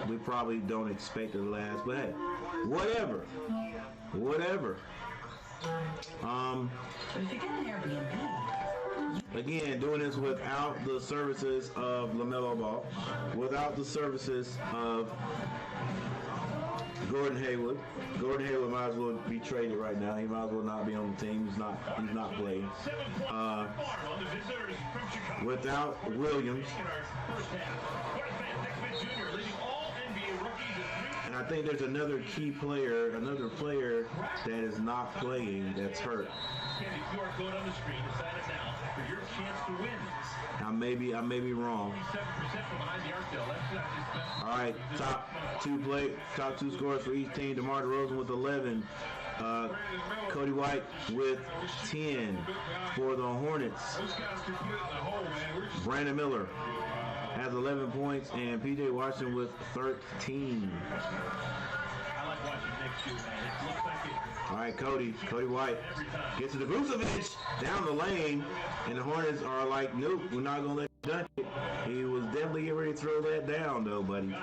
We probably don't expect it to last, but hey, whatever. But if you get an Airbnb. Again, doing this without the services of LaMelo Ball, without the services of Gordon Hayward. Gordon Hayward might as well be traded right now. He might as well not be on the team. He's not playing. Without Williams. And I think there's another key player, another player that is not playing that's hurt. I may be wrong. All right, top two scorers for each team. DeMar DeRozan with 11. Cody White with 10 for the Hornets. Brandon Miller has 11 points, and P.J. Washington with 13. All right, Cody White gets to the Vucevic down the lane, and the Hornets are like, nope, we're not going to let you dunk it. He was definitely getting ready to throw that down, though, buddy.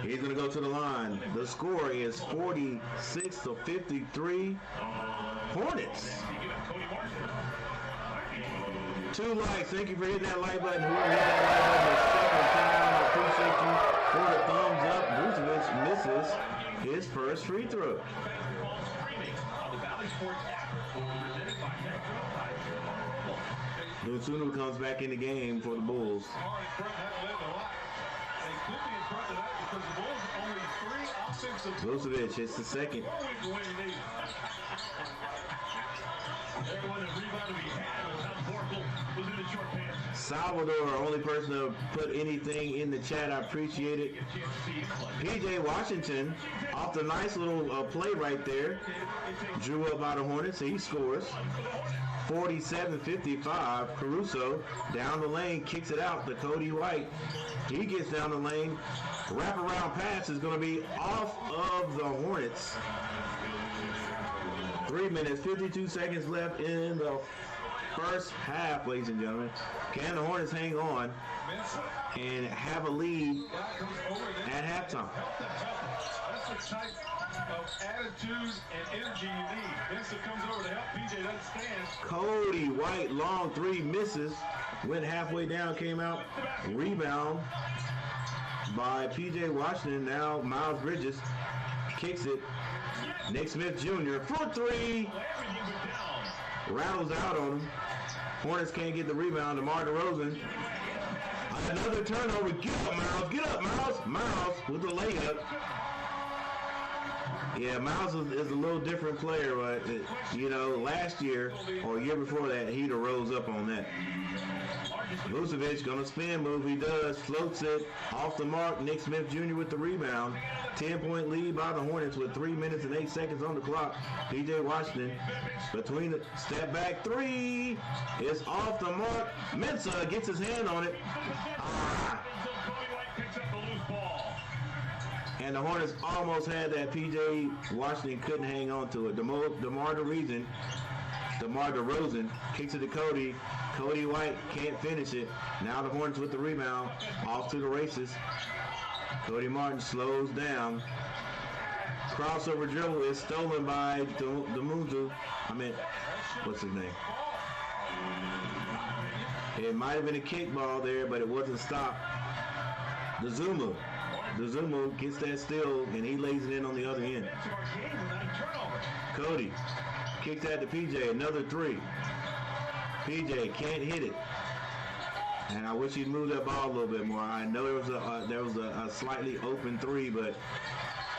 He's going to go to the line. The score is 46-53. Hornets. 2 likes. Thank you for hitting that like button. Whoever hit that like button the second time, I appreciate you. For the thumbs up, Vucevic misses his first free throw. Lutsunu comes back in the game for the Bulls. Vucevic hits the second. Salvador, only person to put anything in the chat. I appreciate it. P.J. Washington, off the nice little play right there, drew up by the Hornets. He scores. 47-55. Caruso down the lane, kicks it out to Cody White. He gets down the lane. Wraparound pass is going to be off of the Hornets. 3 minutes, 52 seconds left in the first half, ladies and gentlemen. Can the Hornets hang on and have a lead at halftime? That's the type of attitude and energy you need. Vincent comes over to help. PJ doesn't stand. Cody White, long three, misses. Went halfway down, came out. Rebound by P.J. Washington. Now Miles Bridges kicks it. Nick Smith Jr. for three. Rattles out on him. Hornets can't get the rebound. DeMar DeRozan. Another turnover. Get up, Miles. Get up, Miles. Miles with the layup. Yeah, Miles is a little different player, but, last year or a year before that, he'd have rose up on that. Vucevic going to spin move. He does. Floats it off the mark. Nick Smith Jr. with the rebound. 10-point lead by the Hornets with 3 minutes and 8 seconds on the clock. P.J. Washington between the step back three is off the mark. Mensah gets his hand on it. And the Hornets almost had that. P.J. Washington couldn't hang on to it. DeMar DeRozan kicks it to Cody. Cody White can't finish it. Now the Hornets with the rebound. Off to the races. Cody Martin slows down. Crossover dribble is stolen by Demunzu. What's his name? It might have been a kickball there, but it wasn't stopped. Dezumo gets that steal, and he lays it in on the other end. Cody kicks that to PJ. Another three. PJ can't hit it. And I wish he'd moved that ball a little bit more. I know there was a slightly open three, but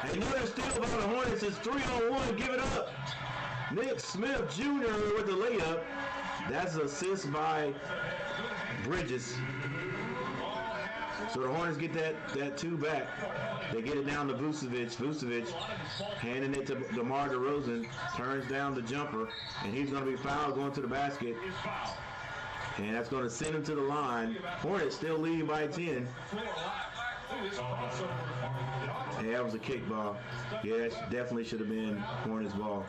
another steal by the Hornets. It's 3-on-1. Give it up. Nick Smith Jr. with the layup. That's an assist by Bridges. So the Hornets get that two back. They get it down to Vucevic. Vucevic handing it to DeMar DeRozan. Turns down the jumper, and he's going to be fouled going to the basket. And that's going to send him to the line. Hornets still leading by 10. Hey, that was a kick ball. Yeah, that definitely should have been Hornets ball.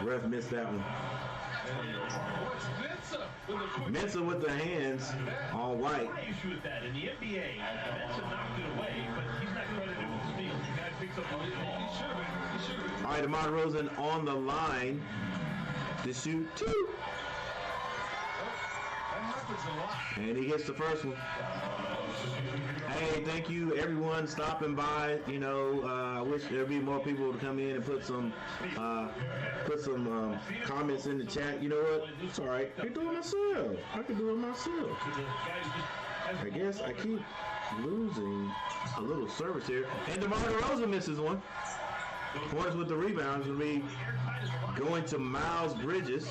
Ref missed that one. Mensah with the hands on White. My issue with that in the NBA, Mensah knocked it away, but he's not credited with the steal. The guy picks up the ball. All right, DeMar DeRozan on the line to shoot 2. And he gets the first one. Hey, thank you everyone stopping by. You know, I wish there'd be more people to come in and put some comments in the chat. You know what? It's all right. I can do it myself. I guess I keep losing a little service here. And DeMar DeRozan misses one. Hornets with the rebounds will be going to Miles Bridges.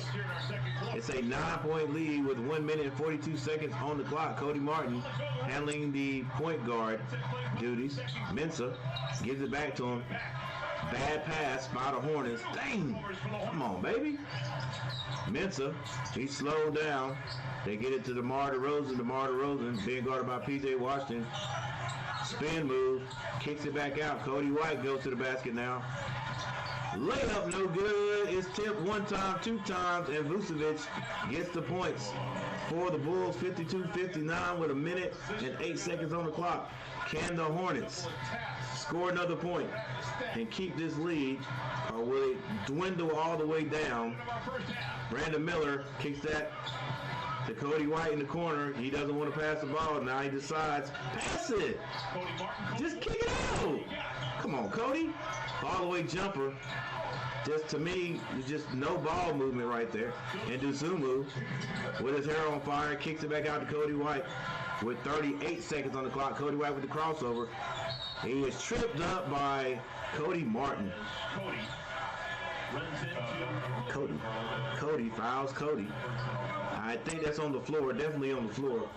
It's a 9-point lead with 1 minute and 42 seconds on the clock. Cody Martin handling the point guard duties. Mensah gives it back to him. Bad pass by the Hornets. Dang! Come on, baby. Mensah, he slowed down. They get it to DeMar DeRozan. DeMar DeRozan being guarded by P.J. Washington. Spin move, kicks it back out. Cody White goes to the basket now. Layup no good. It's tipped 1 time, 2 times, and Vucevic gets the points for the Bulls. 52-59 with 1 minute and 8 seconds on the clock. Can the Hornets score another point and keep this lead, or will it dwindle all the way down? Brandon Miller kicks that to Cody White in the corner. He doesn't want to pass the ball. Now he decides, pass it. Just kick it out. Come on, Cody. All the way jumper. Just to me, just no ball movement right there. And Duzumu, with his hair on fire, kicks it back out to Cody White with 38 seconds on the clock. Cody White with the crossover. He is tripped up by Cody Martin. Cody fouls Cody. I think that's on the floor, definitely on the floor.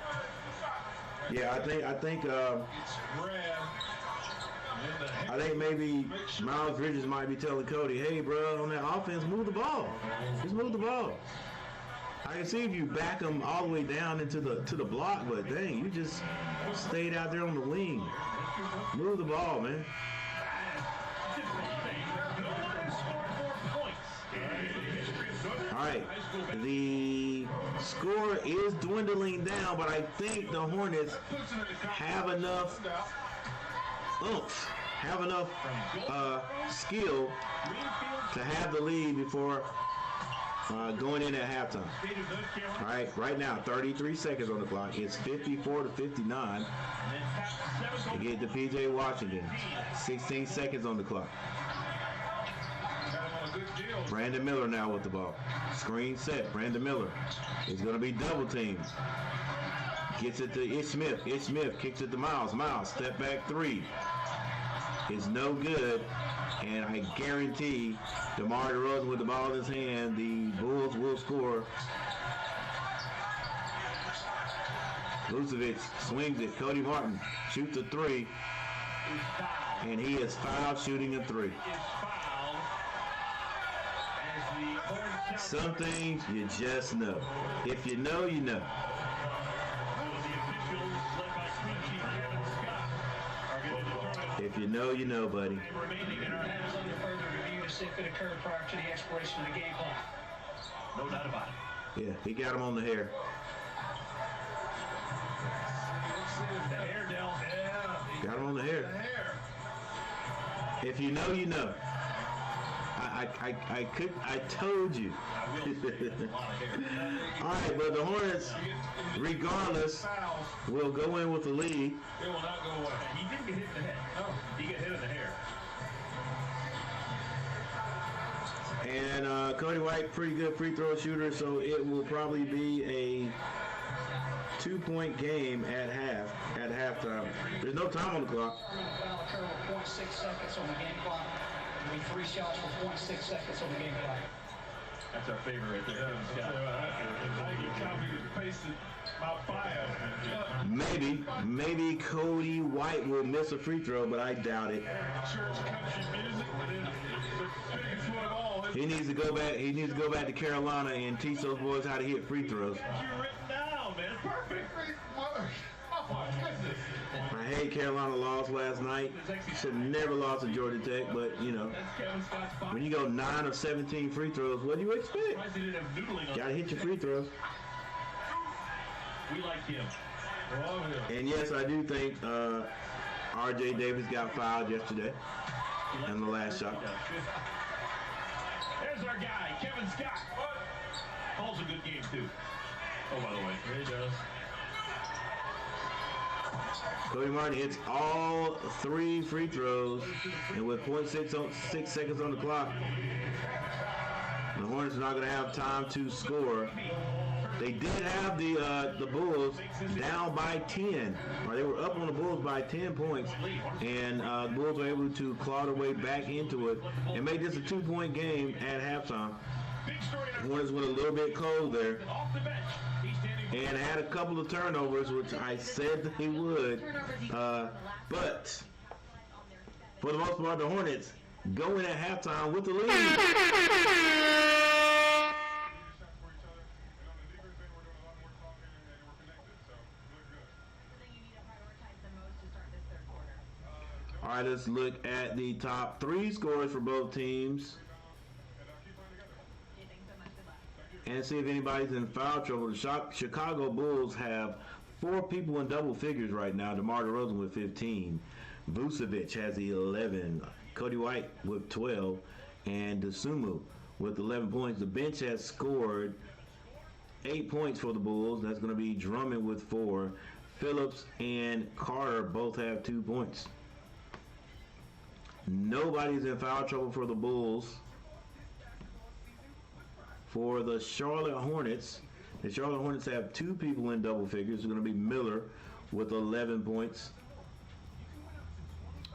Yeah, I think maybe Miles Bridges might be telling Cody, hey, bro, on that offense, move the ball. Just move the ball. I can see if you back him all the way down into the block, but dang, you just stayed out there on the wing. Move the ball, man. All right, the score is dwindling down, but I think the Hornets have enough oomph, have enough skill to have the lead before going in at halftime. All right, right now, 33 seconds on the clock. It's 54-59. They get to P.J. Washington. 16 seconds on the clock. Brandon Miller now with the ball. Screen set. Brandon Miller is going to be double teamed. Gets it to Ish Smith. Ish Smith kicks it to Miles. Miles, step back 3. Is no good. And I guarantee DeMar DeRozan with the ball in his hand, the Bulls will score. Vucevic swings it. Cody Martin shoots a 3. And he is fouled shooting a 3. Some things you just know. If you know, you know. If you know, you know, buddy. No doubt about it. Yeah, he got him on the hair. The hair, Del. Yeah. Got him on the hair. If you know, you know. I told you. All right, but the Hornets, regardless, will go in with the lead. They will not go away. He didn't get hit in the head. No, he got hit in the hair. And Cody White, pretty good free throw shooter, so it will probably be a 2-point game at halftime. There's no time on the clock. 0.6 seconds on the game clock. 3 shots for 0.6 seconds on the game clock. That's our favorite right there. I get copied and pasted about 5. Maybe Cody White will miss a free throw, but I doubt it. Church country music, but then the biggest one of all. He needs to go back. He needs to go back to Carolina and teach those boys how to hit free throws. You written down, man. Perfect. Oh my goodness. I hate Carolina lost last night. Should have never lost to Georgia Tech, but you know, when you go 9 of 17 free throws, what do you expect? Gotta hit your free throws. We like him. And yes, I do think R.J. Davis got fouled yesterday in the last shot. There's our guy, Kevin Scott. Calls a good game, too. Oh, by the way. There he does. Cody Martin hits all 3 free throws, and with 0.6 seconds on the clock, the Hornets are not going to have time to score. They did have the Bulls down by 10, or they were up on the Bulls by 10 points, and the Bulls were able to claw their way back into it and make this a 2-point game at halftime. The Hornets went a little bit cold there and had a couple of turnovers, which I said they would, but for the most part, the Hornets go in at halftime with the lead. All right, let's look at the top 3 scores for both teams and see if anybody's in foul trouble. The Chicago Bulls have 4 people in double figures right now. DeMar DeRozan with 15. Vucevic has 11. Cody White with 12. And Dosunmu with 11 points. The bench has scored 8 points for the Bulls. That's going to be Drummond with 4. Phillips and Carter both have 2 points. Nobody's in foul trouble for the Bulls. For the Charlotte Hornets, the Charlotte Hornets have 2 people in double figures. It's going to be Miller with 11 points.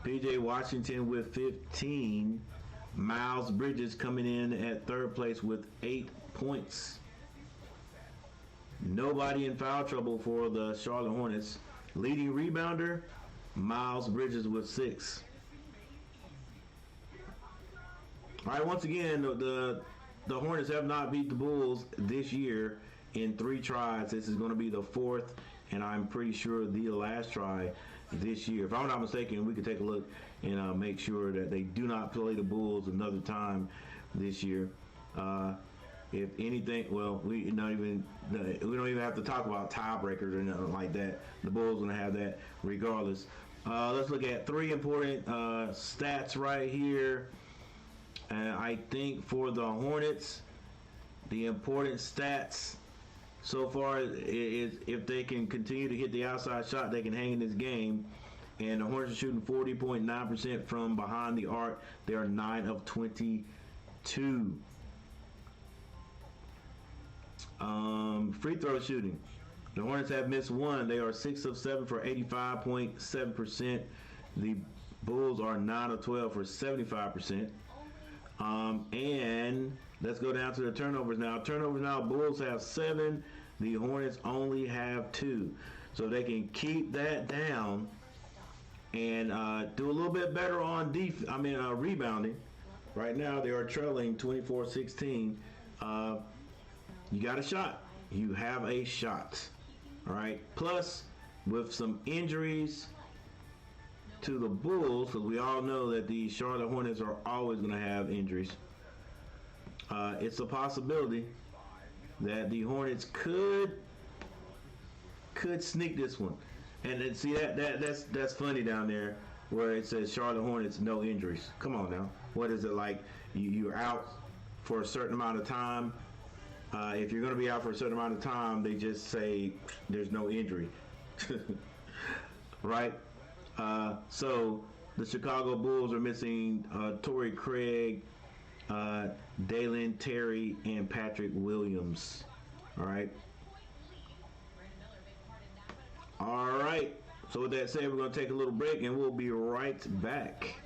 P.J. Washington with 15. Miles Bridges coming in at 3rd place with 8 points. Nobody in foul trouble for the Charlotte Hornets. Leading rebounder, Miles Bridges with 6. All right, once again, the Hornets have not beat the Bulls this year in 3 tries. This is going to be the 4th, and I'm pretty sure the last try this year. If I'm not mistaken, we could take a look and make sure that they do not play the Bulls another time this year. If anything, well, we don't even have to talk about tiebreakers or nothing like that. The Bulls going to have that regardless. Let's look at 3 important stats right here. I think for the Hornets, the important stats so far is if they can continue to hit the outside shot, they can hang in this game. And the Hornets are shooting 40.9% from behind the arc. They are 9 of 22. Free throw shooting. The Hornets have missed 1. They are 6 of 7 for 85.7%. The Bulls are 9 of 12 for 75%. And let's go down to the turnovers now. Bulls have 7. The Hornets only have 2. So they can keep that down and do a little bit better on rebounding. Right now they are trailing 24-16. You got a shot. You have a shot. All right. Plus, with some injuries to the Bulls, because we all know that the Charlotte Hornets are always going to have injuries. It's a possibility that the Hornets could sneak this one. And then, see that's funny down there where it says Charlotte Hornets no injuries. Come on now. What is it like? You're out for a certain amount of time. If you're going to be out for a certain amount of time, they just say there's no injury. Right? So the Chicago Bulls are missing Torrey Craig, Dalen Terry, and Patrick Williams. All right. All right. So with that said, we're going to take a little break, and we'll be right back.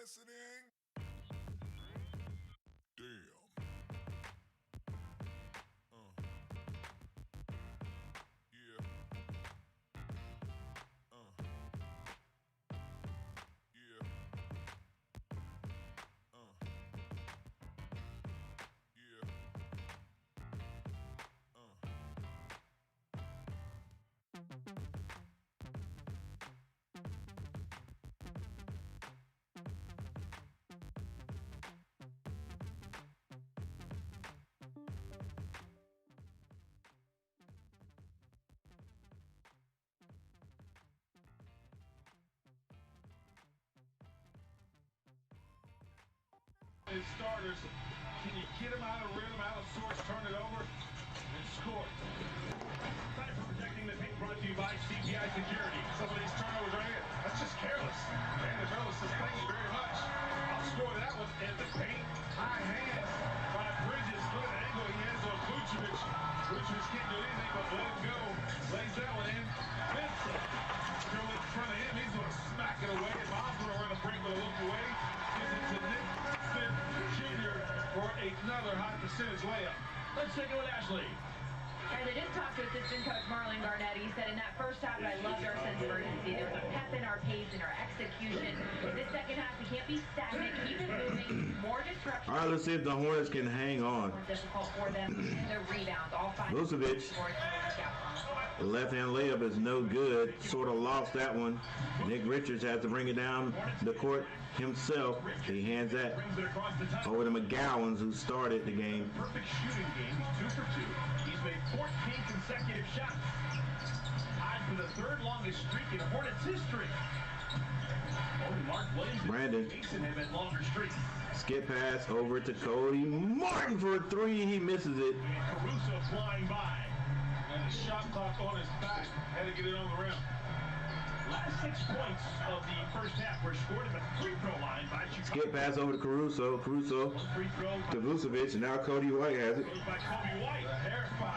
listening? Damn. Yeah. Yeah. Yeah. His starters, can you get him out of rhythm, out of sorts, turn it over, and score? Time for protecting the paint, brought to you by CPI Security. Some of these turnovers right here, that's just careless. Vanderbilt says thank you very much. I'll score that one in the paint. High hands by Bridges. Look at the angle he has on Vucevic. Vucevic can't do anything but let him go. Lays that one in. Vincent go in front of him. He's going to smack it away. Bob's going to run the break with a look away. Gives it to Nick Smith Jr. for another high percentage layup. Let's take it with Ashley. And I just talked to assistant coach Marlon Garnett. He said in that first half, I loved our sense of urgency. There was a pep in our pace and our execution. In this second half, we can't be stagnant. Keep it moving. More disruption. All right, let's see if the Hornets can hang on. More difficult for them. The rebounds, all five. Vucevic. The left-hand layup is no good. Sort of lost that one. Nick Richards has to bring it down the court himself. He hands that over to McGowans, who started the game. Perfect shooting game. He's 2 for 2. He's made 14 consecutive shots. Tied for the third longest streak in Hornets history. Only Mark Williams Brandon. and Mason have had longer streaks. Skip pass over to Cody Martin for a three. He misses it. And Caruso flying by. And the shot clock on his back. Had to get it on the rim. Last 6 points of the first half were scored at the free throw line by Chicago. Skip pass over to Caruso. Caruso Free throw to Vucevic, and now Cody White has it. goes by Kobe White.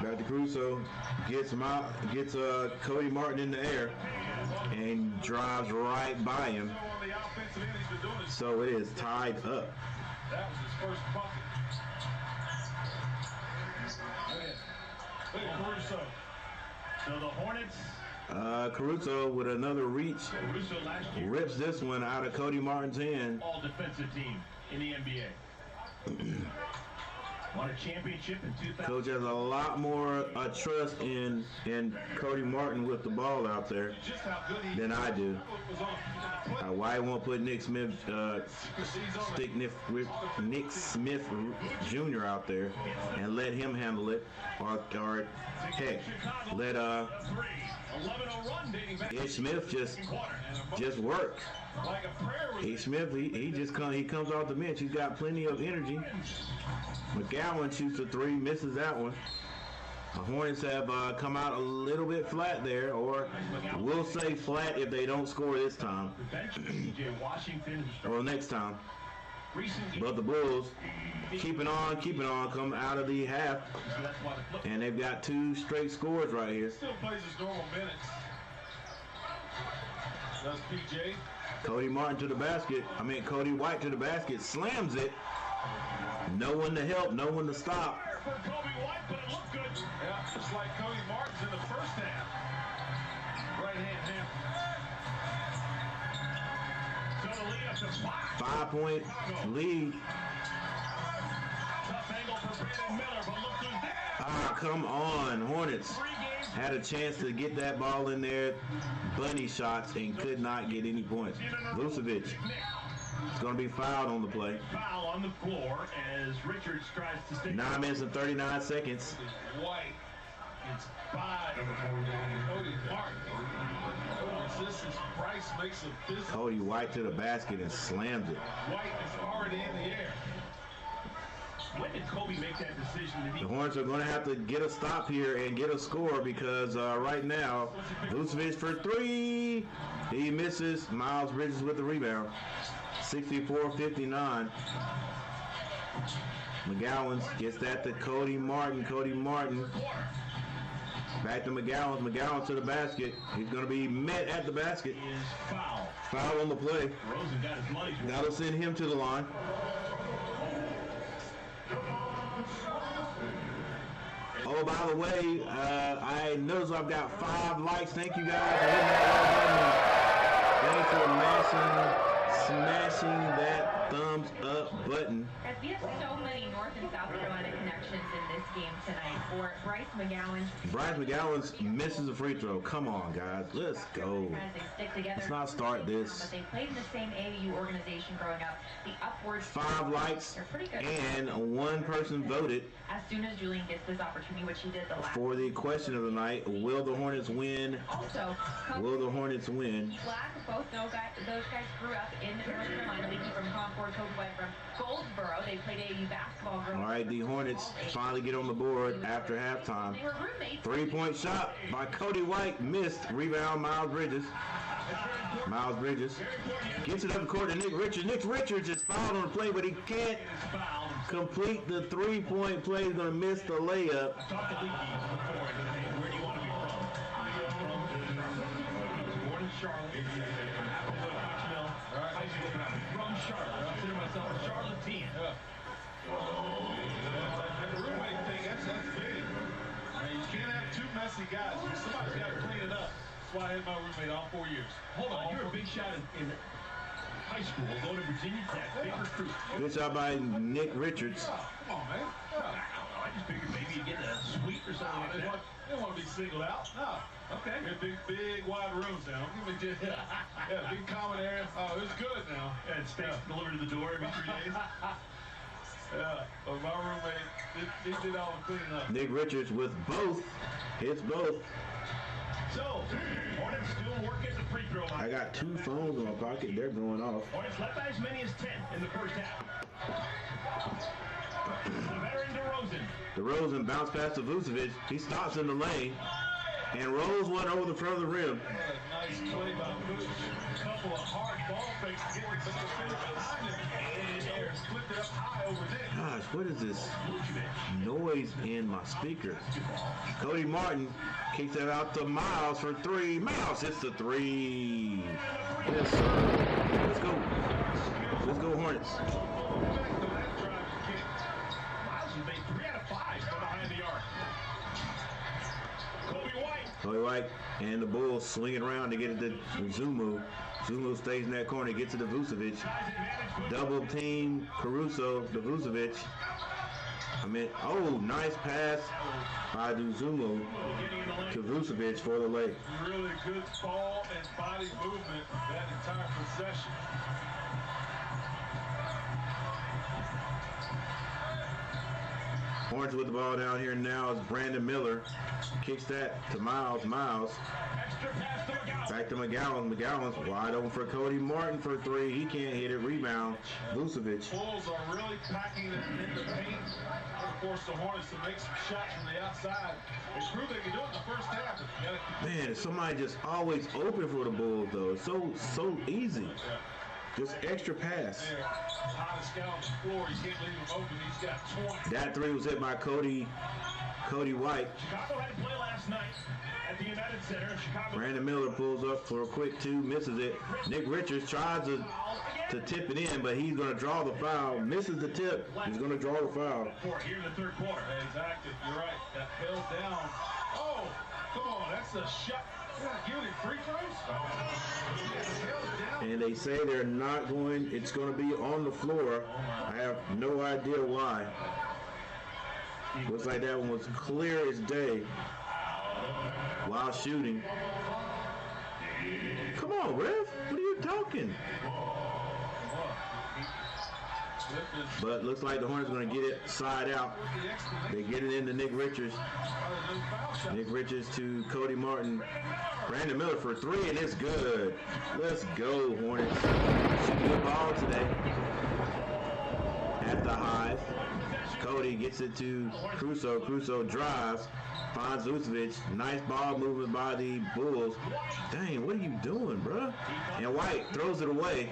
Back to Caruso. Gets Cody Martin in the air and drives right by him. On the offensive end, he's been doing it. So it is tied up. That was his first bucket. Look at Caruso. So the Hornets, Caruso with another reach Caruso last year, rips this one out of Cody Martin's hand. all defensive team in the NBA. Won a championship in 2000. Coach has a lot more trust in Cody Martin with the ball out there Just how good he than I do. was on. Why won't put Nick Smith, stick Nick Smith Jr. out there and let him handle it, or heck, let 11-0 run dating back Ish Smith just work. Like a prayer was Ish Smith, he comes off the bench. He's got plenty of energy. McGowan shoots a three, misses that one. The Hornets have come out a little bit flat there, or we'll say flat if they don't score this time. Or next time. But the Bulls keeping on, come out of the half. And they've got 2 straight scores right here. still plays his normal minutes. Does PJ. Cody White to the basket, slams it. No one to help, no one to stop. for Kobe White, but it looked good. Yeah, just like Cody Martin's in the first half. Right hand hammer. So the lead up to 5. 5-point lead. Tough angle for Brandon Miller, but look who's there. Ah, come on. Hornets had a chance to get that ball in there. Bunny shots and could not get any points. Vucevic is going to be fouled on the play. Foul on the floor as Richards tries to stay. 9 minutes and 39 seconds. White. It's 5. Cody Martin. This is Bryce makes a business. Cody White to the basket and slams it. White is already in the air. When did Kobe make that decision? The Hornets are going to have to get a stop here and get a score because right now, Vucevic for 3. He misses. Miles Bridges with the rebound. 64-59. McGowan gets that to Cody Martin. Cody Martin back to McGowan. McGowan to the basket. He's going to be met at the basket. Is foul. Foul on the play. Rosen got his money's worth. That'll send him to the line. Oh, by the way, I noticed I've got 5 likes. Thank you guys for hitting that like button. Thanks for smashing that thumbs up button. As we have so many North and South Carolina connections in this game tonight for Bryce McGowan. Bryce McGowan misses a free throw. Come on, guys. Let's go. Let's not start this. But they played in the same AAU organization growing up. The upwards 5 likes and 1 person voted. As soon as Julian gets this opportunity, which he did the last. For the question of the night, will the Hornets win? Also, will the Hornets win? Black, both those guys grew up in North Carolina. Leaky from Concord, Coach White from Goldsboro. They played AAU basketball growing up. All right, the Hornets finally get on the board after halftime. 3-point shot by Cody White, missed. Rebound, Miles Bridges. Miles Bridges gets it up the court to Nick Richards. Nick Richards is fouled on the play, but he can't complete the 3-point play. He's going to miss the layup. From Charlotte. I consider myself a Charlottean. The roommate thing, that's big. I mean, you can't have 2 messy guys. Somebody's got to clean it up. That's why I had my roommate all 4 years. Hold on, you're a big shot in high school. Go to Virginia Tech. Big recruit. Good shot by Nick Richards. Come on, man. I just figured maybe you get a sweep or something like that. They don't want to be singled out. No. Okay. Big wide rooms now. Give me big common area. Oh, it's good now. And steaks delivered to the door every 3 days. Yeah, but my roommate, he did all the cleaning up. Nick Richards with both. Hits both. So, Hornets still working the free throw line. I got 2 phones in my pocket. They're going off. Hornets led by as many as 10 in the first half. The veteran DeRozan bounced past to Vucevic. He stops in the lane and rolls one over the front of the rim. Nice play by Vucevic. A couple of hard ball fakes to get it, but the defender behind him and flipped it up high over there. Gosh, what is this noise in my speaker? Cody Martin kicks that out to Miles for 3. Miles hits the 3. Yes, sir. Let's go. Let's go, Hornets. Kobe White and the Bulls swinging around to get it to Zumu. Zumu stays in that corner, gets it to Vucevic. Double team Caruso to Vucevic. Nice pass by Zumu to Vucevic for the lay. Really good ball and body movement that entire possession. Hornets with the ball down here now is Brandon Miller. Kicks that to Miles. Miles. Back to McGowan. McGowan's wide open for Cody Martin for 3. He can't hit it. Rebound. Vucevic. Bulls are really packing it in the paint. Of course, the Hornets to make some shots from the outside. They proved they could do it in the first half. Man, somebody just always open for the Bulls, though. It's so easy. Just extra pass. Hottest guy on the floor. You can't leave him open. He's got 20. That 3 was hit by Cody White. Chicago had to play last night at the United Center. Chicago. Brandon Miller pulls up for a quick 2, misses it. Nick Richards tries to tip it in, but he's going to draw the foul. Misses the tip. He's going to draw the foul. Here in the third quarter. Exactly. You're right. That held down. Oh, come on. That's a shot. You're not giving him free throws? And they say they're not going, it's going to be on the floor. I have no idea why. Looks like that one was clear as day while shooting. Come on, Rev. What are you talking? But looks like the Hornets are going to get it side out. They get it into Nick Richards. Nick Richards to Cody Martin. Brandon Miller for 3, and it's good. Let's go, Hornets. Shooting good ball today. At the Hive. Cody gets it to Caruso. Caruso drives. Finds Vucevic. Nice ball movement by the Bulls. Dang, what are you doing, bro? And White throws it away.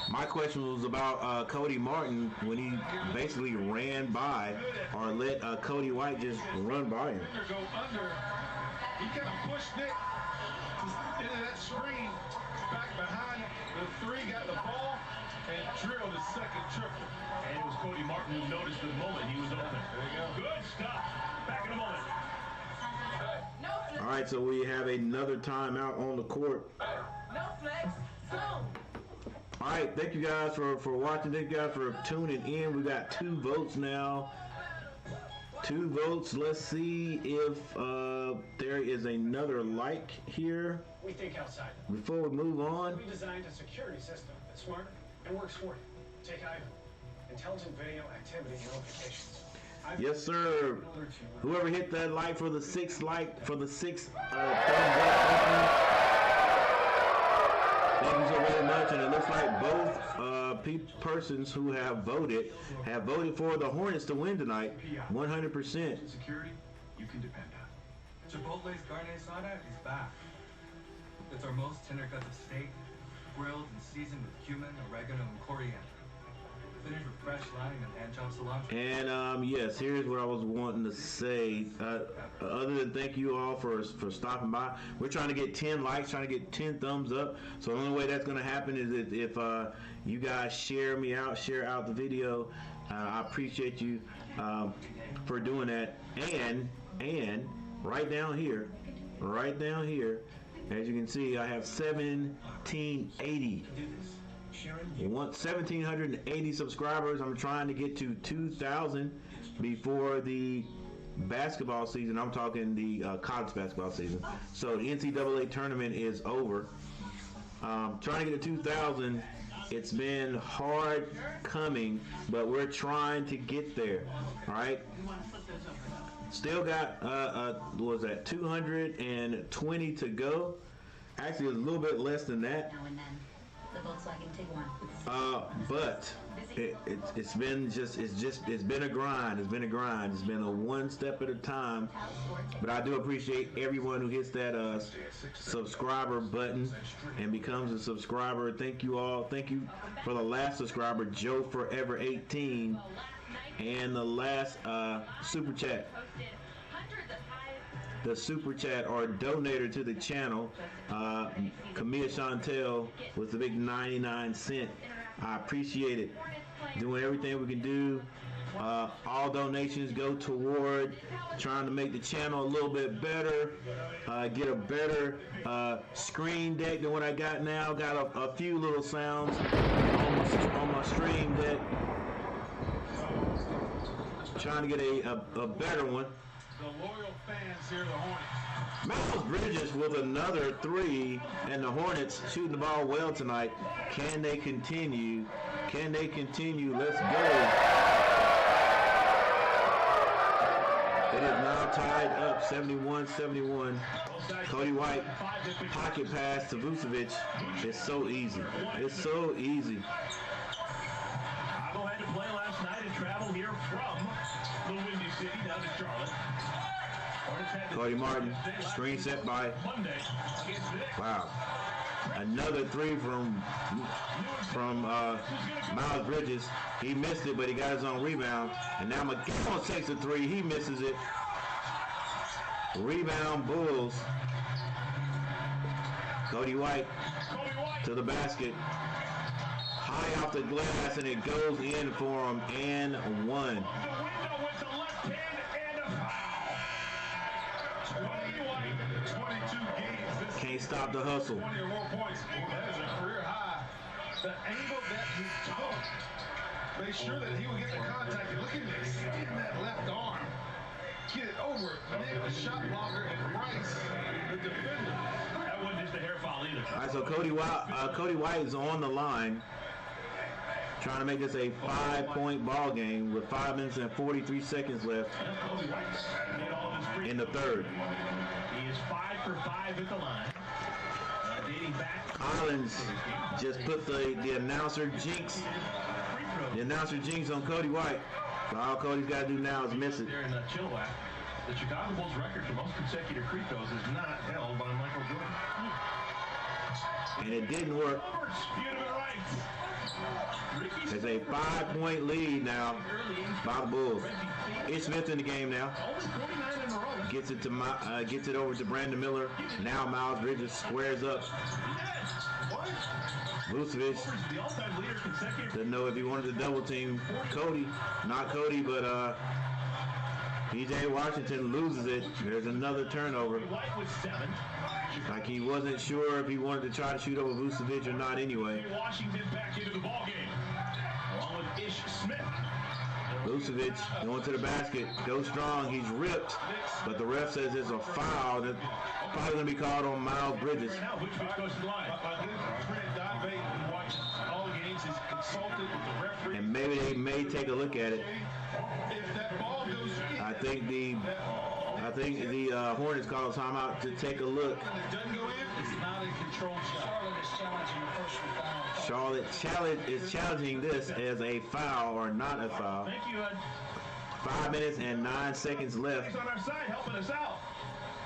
My question was about Cody Martin when he basically ran by or let Cody White just run by him. He kind of pushed Nick into that screen, back behind the three, got the ball, and drilled his second triple. And it was Cody Martin who noticed the moment he was open. There you go. Good stuff. Back in a moment. All right, so we have another timeout on the court. No flex. Go. All right, thank you guys for watching. Thank you guys for tuning in. We got 2 votes now. 2 votes. Let's see if there is another like here We think outside. before we move on. We designed a security system that's smart and works for you. Take Ivan. Intelligent video activity notifications. Yes, sir. Whoever hit that like for the 6th like for the 6th thumbs up. Thank you so very much. And it looks like both persons who have voted for the Hornets to win tonight, 100%. Security you can depend on. Chipotle's carne asada is back. It's our most tender cut of steak, grilled and seasoned with cumin, oregano, and coriander. Finished with fresh lime and hand-chopped cilantro. And yes, here's what I was wanting to say. Other than thank you all for stopping by, we're trying to get 10 likes, trying to get 10 thumbs up. So the only way that's going to happen is if you guys share out the video. I appreciate you for doing that. And right down here, as you can see, I have 1780. We want 1,780 subscribers. I'm trying to get to 2,000 before the basketball season. I'm talking the college basketball season. So the NCAA tournament is over. Trying to get to 2,000. It's been hard coming, but we're trying to get there. All right. Still got what was that, 220 to go. Actually, it's a little bit less than that. The Volkswagen Tiguan. But it's been a grind. It's been a one step at a time. But I do appreciate everyone who hits that subscriber button and becomes a subscriber. Thank you all. Thank you for the last subscriber, Joe Forever 18, and the last super chat. The super chat or donator to the channel, Camilla Chantel, with the big 99 cent. I appreciate it. Doing everything we can do. All donations go toward trying to make the channel a little bit better, get a better screen deck than what I got now. Got a few little sounds on my stream deck. Trying to get a better one. The loyal fans here, the Hornets. Miles Bridges with another 3, and the Hornets shooting the ball well tonight. Can they continue? Let's go. It is now tied up 71-71. Cody White, pocket pass to Vucevic. It's so easy. Chicago had to play last night and travel here from the Windy City down to Charlotte. Cody Martin, screen set by, wow, another 3 from Miles Bridges. He missed it, but he got his own rebound. And now McCall takes the 3. He misses it. Rebound Bulls. Cody White to the basket. High off the glass, and it goes in for him, and 1. Can't stop the hustle. 20 or more points. That is a career high. The angle that he took, make sure that he would get the contact. And look at this, getting that left arm. Get it over, nail the shot blocker, and Rice, the defender. That wasn't just a hair foul either. All right, so Cody White is on the line, trying to make this a 5-point ball game with 5 minutes and 43 seconds left in the third. He is 5 for 5 at the line. Dating back. Collins just put the announcer jinx on Cody White. So all Cody's got to do now is miss it. There in Chilliwack, the Chicago Bulls record for most consecutive free throws is not held by Michael Jordan. And it didn't work. It's a 5-point lead now by the Bulls. Ish Smith in the game now. Gets it over to Brandon Miller. Now Miles Bridges squares up. Vucevic didn't know if he wanted to double team Cody. Not Cody, but PJ Washington loses it. There's another turnover. Like he wasn't sure if he wanted to try to shoot over Vucevic or not anyway. Washington back into the ballgame, along with Ish Smith. Vucevic going to the basket, goes strong, he's ripped, but the ref says it's a foul. That's probably going to be called on Miles Bridges. And maybe they may take a look at it. I think the Hornets call a timeout to take a look. Charlotte is challenging this as a foul or not a foul. Thank you, 5 minutes and 9 seconds left. He's on our side helping us out.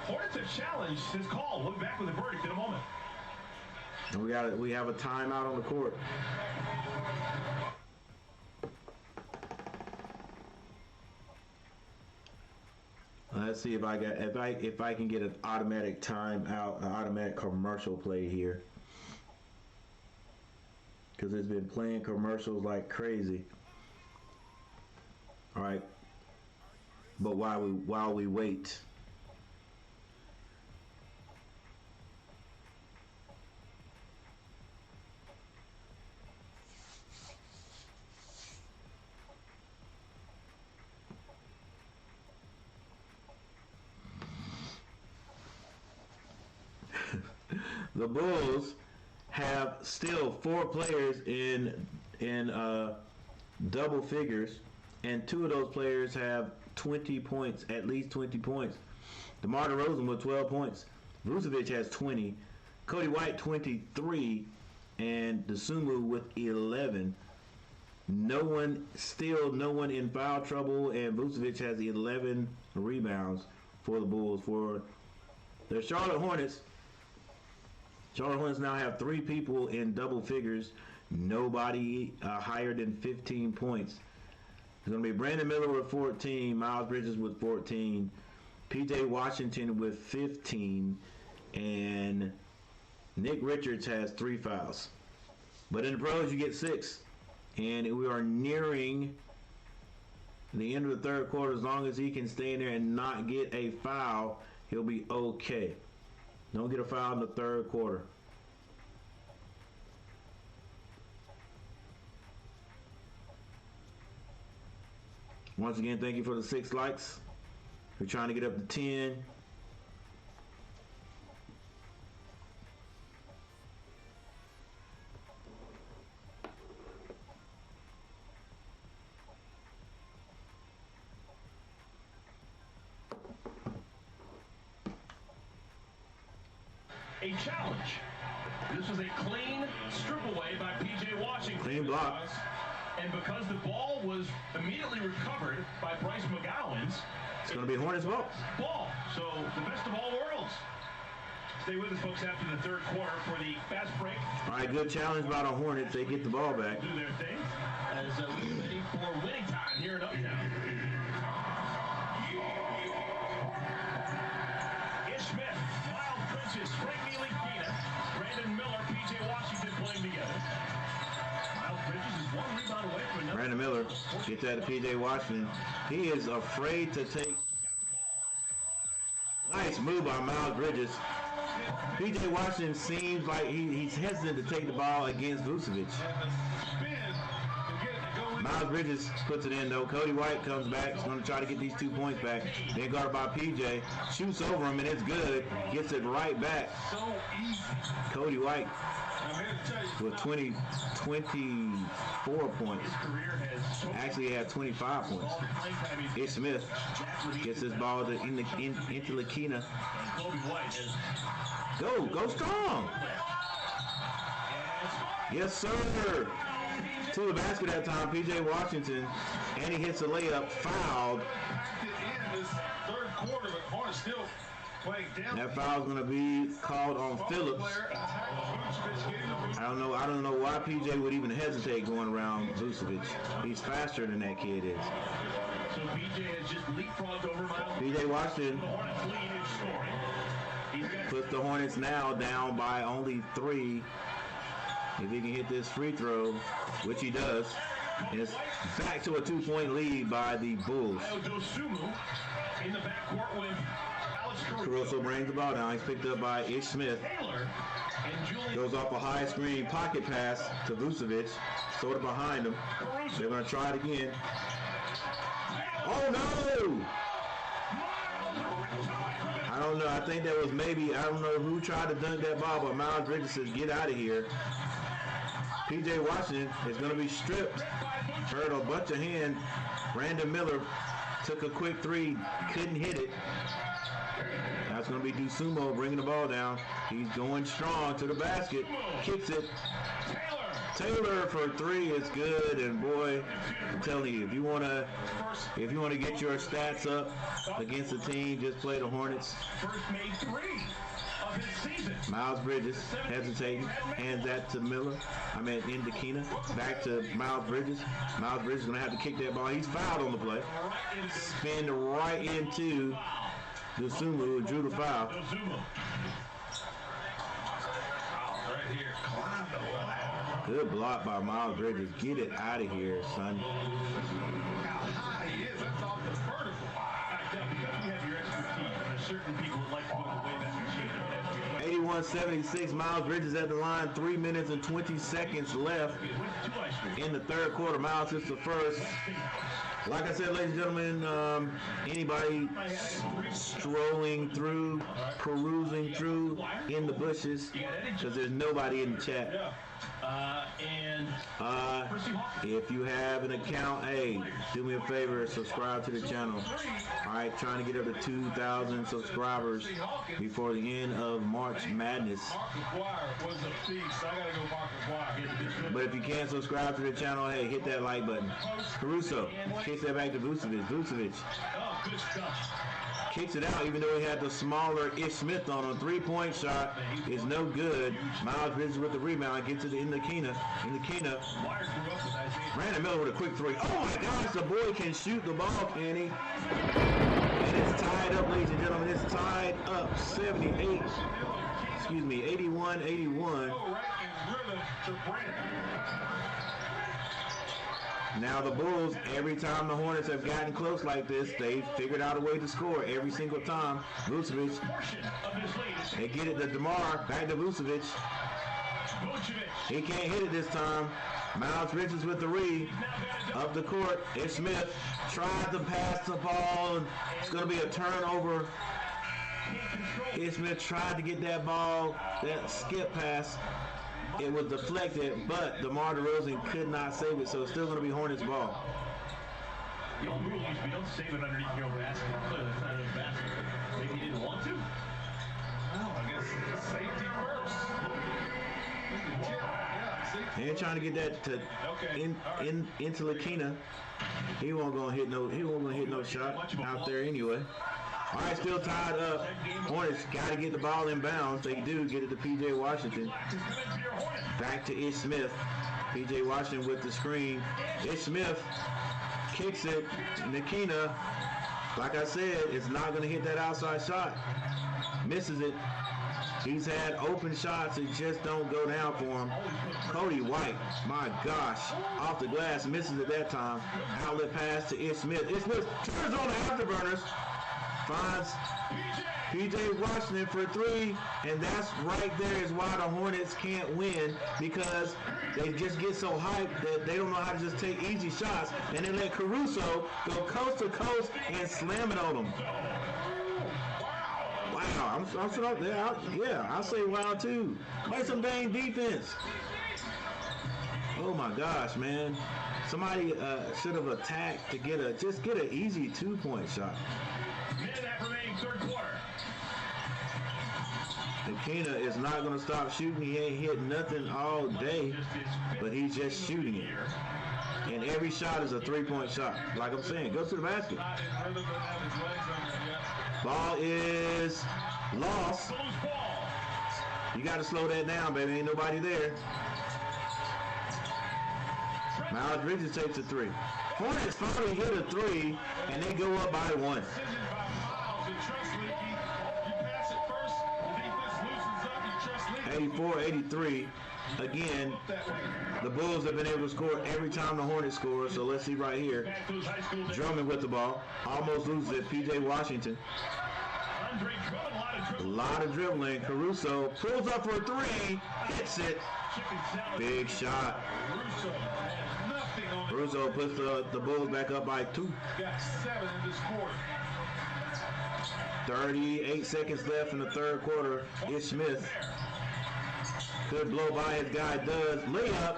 Hornets have challenged his call. We'll be back with a verdict in a moment. We have a timeout on the court. Let's see if I can get an automatic timeout, an automatic commercial play here, because it's been playing commercials like crazy. All right, but while we wait. The Bulls have still 4 players in double figures, and 2 of those players have 20 points, at least 20 points. DeMar DeRozan with 12 points. Vucevic has 20. Cody White 23, and Dosunmu with 11. No one in foul trouble, and Vucevic has 11 rebounds for the Bulls. For the Charlotte Hornets now have 3 people in double figures. Nobody higher than 15 points. It's going to be Brandon Miller with 14, Miles Bridges with 14, PJ Washington with 15, and Nick Richards has 3 fouls. But in the pros, you get 6. And we are nearing the end of the third quarter. As long as he can stay in there and not get a foul, he'll be okay. Don't get a foul in the third quarter. Once again, thank you for the 6 likes. We're trying to get up to 10. A challenge. This was a clean strip away by PJ Washington. Clean block. And because the ball was immediately recovered by Bryce McGowan's, it's going to be Hornets ball. So the best of all worlds. Stay with us, folks, after the third quarter for the fast break. All right, good challenge by the Hornets. They get the ball back. Do their thing as we're ready for winning time here in Uptown. Ish Smith, Miles Bridges, Frank Ntilikina, Brandon Miller, PJ Washington playing together. Miles Bridges is 1 rebound away from another. Brandon Miller gets that to PJ Washington. He is afraid to take. Nice move by Miles Bridges. PJ Washington seems like he's hesitant to take the ball against Vucevic. Miles Bridges puts it in though. Cody White comes back. He's going to try to get these 2 points back. Then guarded by PJ. Shoots over him and it's good. Gets it right back. Cody White with 24 points. Actually, he had 25 points. Ish Smith gets this ball to Ntilikina. Go strong. Yes, sir. To the basket that time, PJ Washington, and he hits a layup, fouled. That foul's going to be called on Phillips. I don't know why PJ would even hesitate going around Vucevic. He's faster than that kid is. So PJ has just leapfrogged over Miles. PJ Washington puts the Hornets now down by only 3. If he can hit this free throw, which he does, and it's back to a 2-point lead by the Bulls. In the backcourt with Alex Caruso brings the ball down. He's picked up by Ish Smith. Goes off a high screen pocket pass to Vucevic. Sort of behind him. They're going to try it again. Oh no! I don't know. I think that was maybe, I don't know who tried to dunk that ball, but Miles Bridges says, get out of here. P.J. Washington is going to be stripped. Hurt a bunch of hand. Brandon Miller took a quick three, couldn't hit it. That's going to be Dusumo bringing the ball down. He's going strong to the basket. Kicks it. Taylor for three is good, and boy, I'm telling you, if you want to get your stats up against the team, just play the Hornets. Miles Bridges hesitating, hands that to Miller. Into Keena. Back to Miles Bridges. Miles Bridges is going to have to kick that ball. He's fouled on the play. Spin right into Dusumu, who drew the foul. Good block by Miles Bridges. Get it out of here, son. How high he is, that's off the vertical. Because we have your expertise, there's certain people who like to put away that machine. 81-76, Miles Bridges at the line. 3 minutes and 20 seconds left in the third quarter. Miles hits the first. Like I said, ladies and gentlemen, anybody strolling through, perusing through in the bushes, because there's nobody in the chat. If you have an account, hey, do me a favor, subscribe to the channel. All right, trying to get up to 2,000 subscribers before the end of March Madness. But if you can't subscribe to the channel, hey, hit that like button. Caruso kicks that back to Vucevic. Vucevic kicks it out, even though he had the smaller Ish Smith on a 3-point shot. Is no good. Miles Bridges with the rebound. Gets it in the Keena. Brandon Miller with a quick three. Oh my gosh, the boy can shoot the ball, can he? And it's tied up, ladies and gentlemen. It's tied up 81-81. Now the Bulls, every time the Hornets have gotten close like this, they've figured out a way to score every single time. Vucevic, they get it to DeMar, back to Vucevic. He can't hit it this time. Miles Bridges with the read, up the court. Ish Smith tried to pass the ball, and it's going to be a turnover. Ish Smith tried to get that ball, that skip pass. It was deflected, but DeMar DeRozan could not save it, so it's still going to be Hornets ball. The old rule used to be don't save it underneath your basket. Clearly, it's not in the basket. Maybe he didn't want to. Well, I guess safety first. They're trying to get that to into Lakina. He won't gonna hit no shot out there anyway. All right, still tied up. Hornets got to get the ball in bounds. They do get it to P.J. Washington. Back to Ish Smith. P.J. Washington with the screen. Ish Smith kicks it. Nikina, like I said, is not going to hit that outside shot. Misses it. He's had open shots that just don't go down for him. Cody White, my gosh, off the glass, misses it that time. Outlet pass to Ish Smith. Ish Smith turns on the afterburners. Finds P.J. Washington for three, and that's right there is why the Hornets can't win, because they just get so hyped that they don't know how to just take easy shots, and they let Caruso go coast to coast and slam it on them. Wow, I'm sure up there. Yeah, I'll say wow too. Play some dang defense. Oh my gosh, man. Somebody should have attacked to get an easy 2-point shot. Minute remaining third quarter. Nikina is not going to stop shooting. He ain't hit nothing all day, but he's just shooting it. And every shot is a 3-point shot. Like I'm saying, go to the basket. Ball is lost. You got to slow that down, baby. Ain't nobody there. Miles Bridges takes a three. Hornets finally hit a three, and they go up by 1. 84-83. again, the Bulls have been able to score every time the Hornets score. So let's see right here. Drummond with the ball. Almost loses it. P.J. Washington. A lot of dribbling. Caruso pulls up for a three. Hits it. Big shot. Caruso puts the Bulls back up by 2. Got 7 in this quarter. 38 seconds left in the third quarter. Ish Smith could blow by his guy. Does. Layup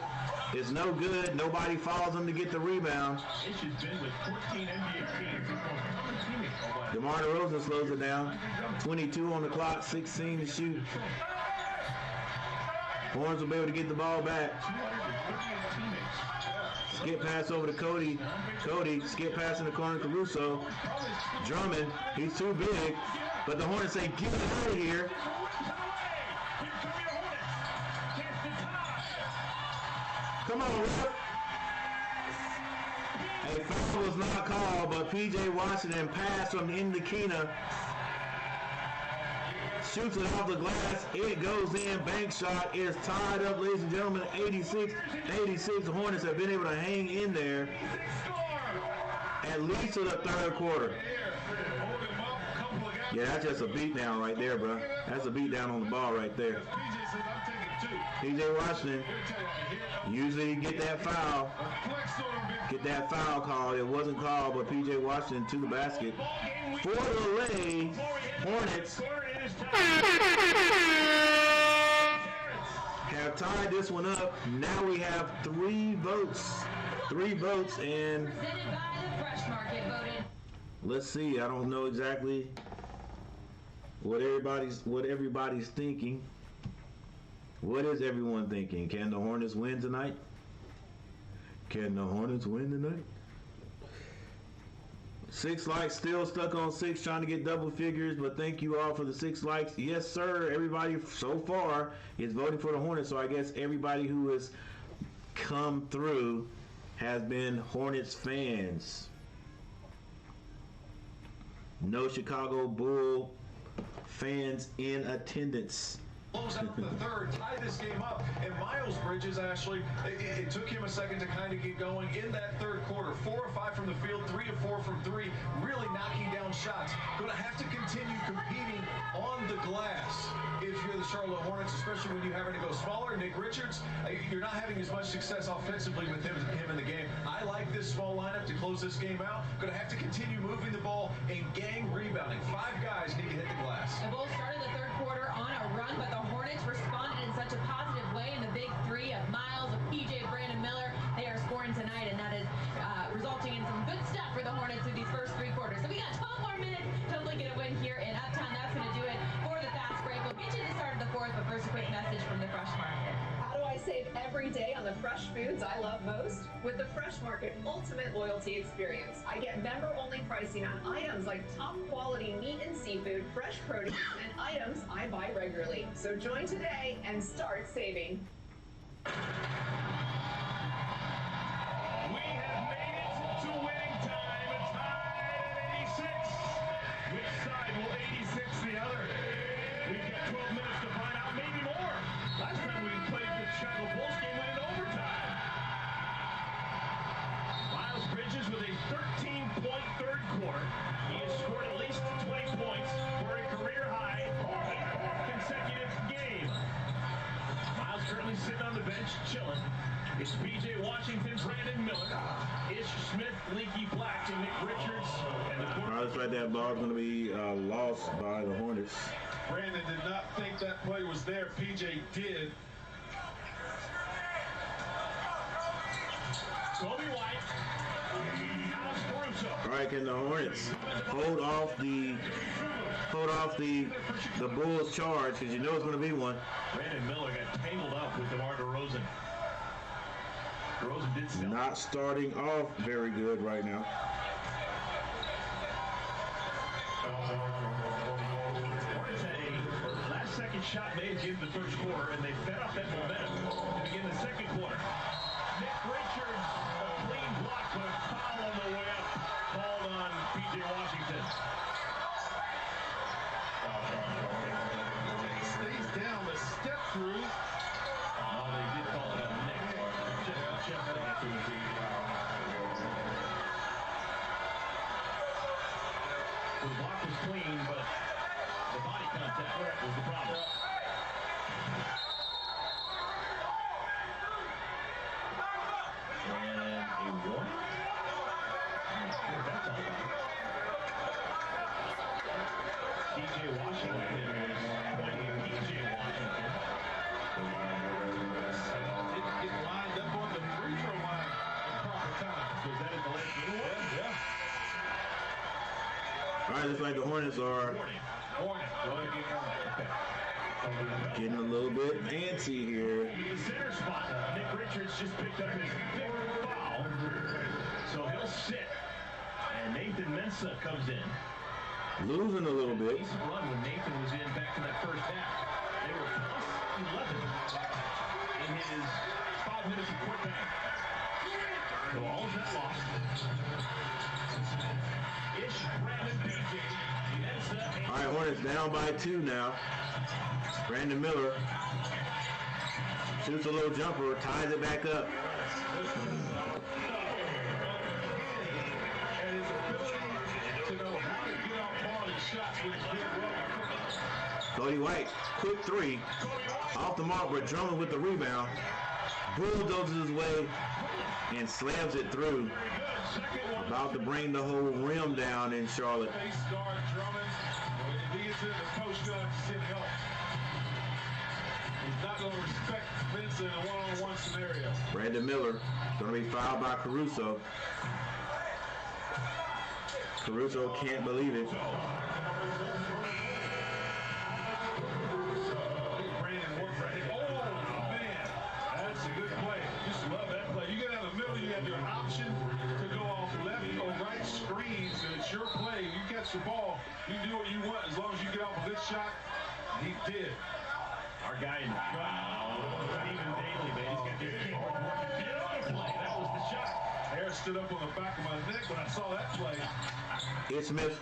is no good. Nobody follows him to get the rebound. DeMar DeRozan slows it down. 22 on the clock, 16 to shoot. Hornets will be able to get the ball back. Skip pass over to Cody. Cody, skip pass in the corner to Caruso. Drummond, he's too big. But the Hornets say, get out of here. Come on, ref. A foul was not called, but P.J. Washington passed from Indikina. Shoots it off the glass. It goes in. Bank shot is tied up, ladies and gentlemen. 86. The Hornets have been able to hang in there at least to the third quarter. Yeah, that's just a beatdown right there, bro. That's a beatdown on the ball right there. P.J. Washington, usually you get that foul. Get that foul call. It wasn't called, but P.J. Washington to the basket. For the lay, Hornets have tied this one up. Now we have 3 votes. 3 votes, and let's see. I don't know exactly what everybody's thinking. What is everyone thinking? Can the Hornets win tonight? Can the Hornets win tonight? 6 likes, still stuck on 6, trying to get double figures, but thank you all for the 6 likes. Yes, sir. Everybody so far is voting for the Hornets, so I guess everybody who has come through has been Hornets fans. No Chicago Bull fans in attendance. Close out the third, tie this game up, and Miles Bridges actually, it took him a second to kind of get going in that third quarter. 4 of 5 from the field, 3 of 4 from 3, really knocking down shots. Going to have to continue competing on the glass if you're the Charlotte Hornets, especially when you're having to go smaller. Nick Richards, you're not having as much success offensively with him in the game. I like this small lineup to close this game out. Going to have to continue moving the ball and gang rebounding. 5 guys need to hit the glass. The Bulls started the third quarter on a run, but the Hornets responded in such a positive way in the big 3 of Miles, of PJ, Brandon Miller. They are scoring tonight, and that is resulting in some good stuff for the Hornets through these first 3 quarters. So we got 12 more minutes to look at a win here in Uptown. That's going to do it for the fast break. We'll get you to the start of the 4th, but first a quick message from the Fresh Market. How do I save every day on the fresh foods I love most? With the Fresh Market Ultimate Loyalty Experience. I get member-only pricing on items like top-quality meat and seafood, fresh produce, and items I buy regularly. So join today and start saving. We have made it to winning time. A tie at 86. Which side will 86 the other? We've got 12 minutes to find out, maybe more. Last time we played the Chicago Bulls game went in overtime. Miles Bridges with a 13-point third quarter. He has scored at least 20 points for a career high 8th consecutive game. Miles currently sitting on the bench, chilling. It's P.J. Washington, Brandon Miller, Ish Smith, Leaky Black, and Nick Richards. And the all right, looks like that ball is going to be lost by the Hornets. Brandon did not think that play was there. PJ did. Kobe White. All right, can the Hornets hold off the Bulls charge, because you know it's going to be one. Brandon Miller got tangled up with DeMar DeRozan. DeRozan did still. Not starting off very good right now. Hornets had a last-second shot made at the end of the first quarter, and they fed off that momentum to begin the second quarter. Nick Richards, a clean block, but a foul on the way up, called on P.J. Washington. He stays down, the step through. they did call it a neck. Just a chest after the beat. The block was clean, but the body contact was the problem. And a warning? I'm not sure what that's all about. DJ Washington is pointing PJ Washington. Get lined up on the free throw line in proper time. Was that in the last minute? Yeah. All right, looks like the Hornets are Hornet. Go ahead and get going. Okay. getting a little bit antsy here. The center spot, Nick Richards just picked up his fifth foul, so he'll sit. And Nathan Mensah comes in. Losing a little bit. Decent run when Nathan was in back in that first half. They were plus 11 in his 5 minutes of court time. So all of that lost. Ish, Brandon, PJ, Mensah. All right, Hornets down by 2 now. Brandon Miller shoots a little jumper, ties it back up. And his ability to know how to get off ball and shots with his big rubber. Cody White, quick three, off the mark, but Drummond with the rebound, bulldozes his way and slams it through. About to bring the whole rim down in Charlotte. Face guard Drummond. If he gets in the post, going to have to sit help. He's not going to respect Vince in a one-on-one scenario. Brandon Miller going to be fouled by Caruso. Caruso can't believe it. Brandon work right here. Oh, man. That's a good play. Just love that play. You get out of the middle, you have your option to go off left or right screens, and it's your play. You catch the ball, you do what you want as long as you get off a good shot. He did. Our guy in the Stephen Daly, man, he's got this kick working. Beautiful play. That was the shot. Hair stood up on the back of my neck when I saw that play. Smith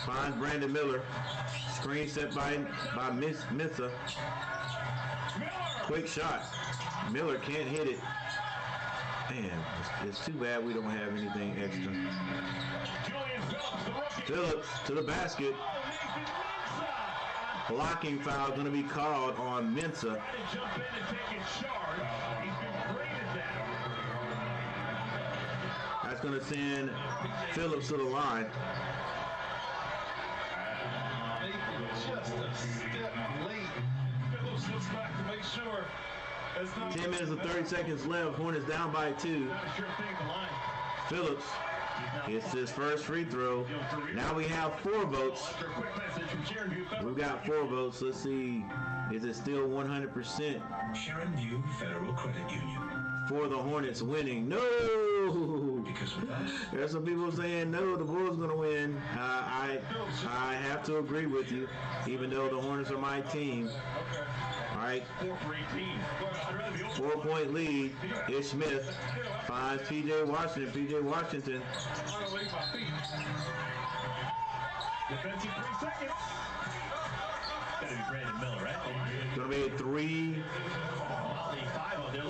finds Brandon Miller. Screen set by Mensah. Quick shot. Miller can't hit it. Man, it's too bad we don't have anything extra. Phillips to the basket. Blocking foul going to be called on Mensah. That's going to send Phillips to the line. Just a step late. Phillips looks back to make sure. 10 minutes and 30 seconds left. Hornets down by 2. Phillips gets his first free throw. Now we have 4 votes. We've got 4 votes. Let's see. Is it still 100%? Sharon View Federal Credit Union. For the Hornets winning. No! Because with us. There's some people saying no, the Bulls going to win. I have to agree with you, even though the Hornets are my team. All right. 4-point lead. Ish Smith finds PJ Washington. PJ Washington. Defensive 3 seconds. Gotta be Brandon Miller, right? Going to be a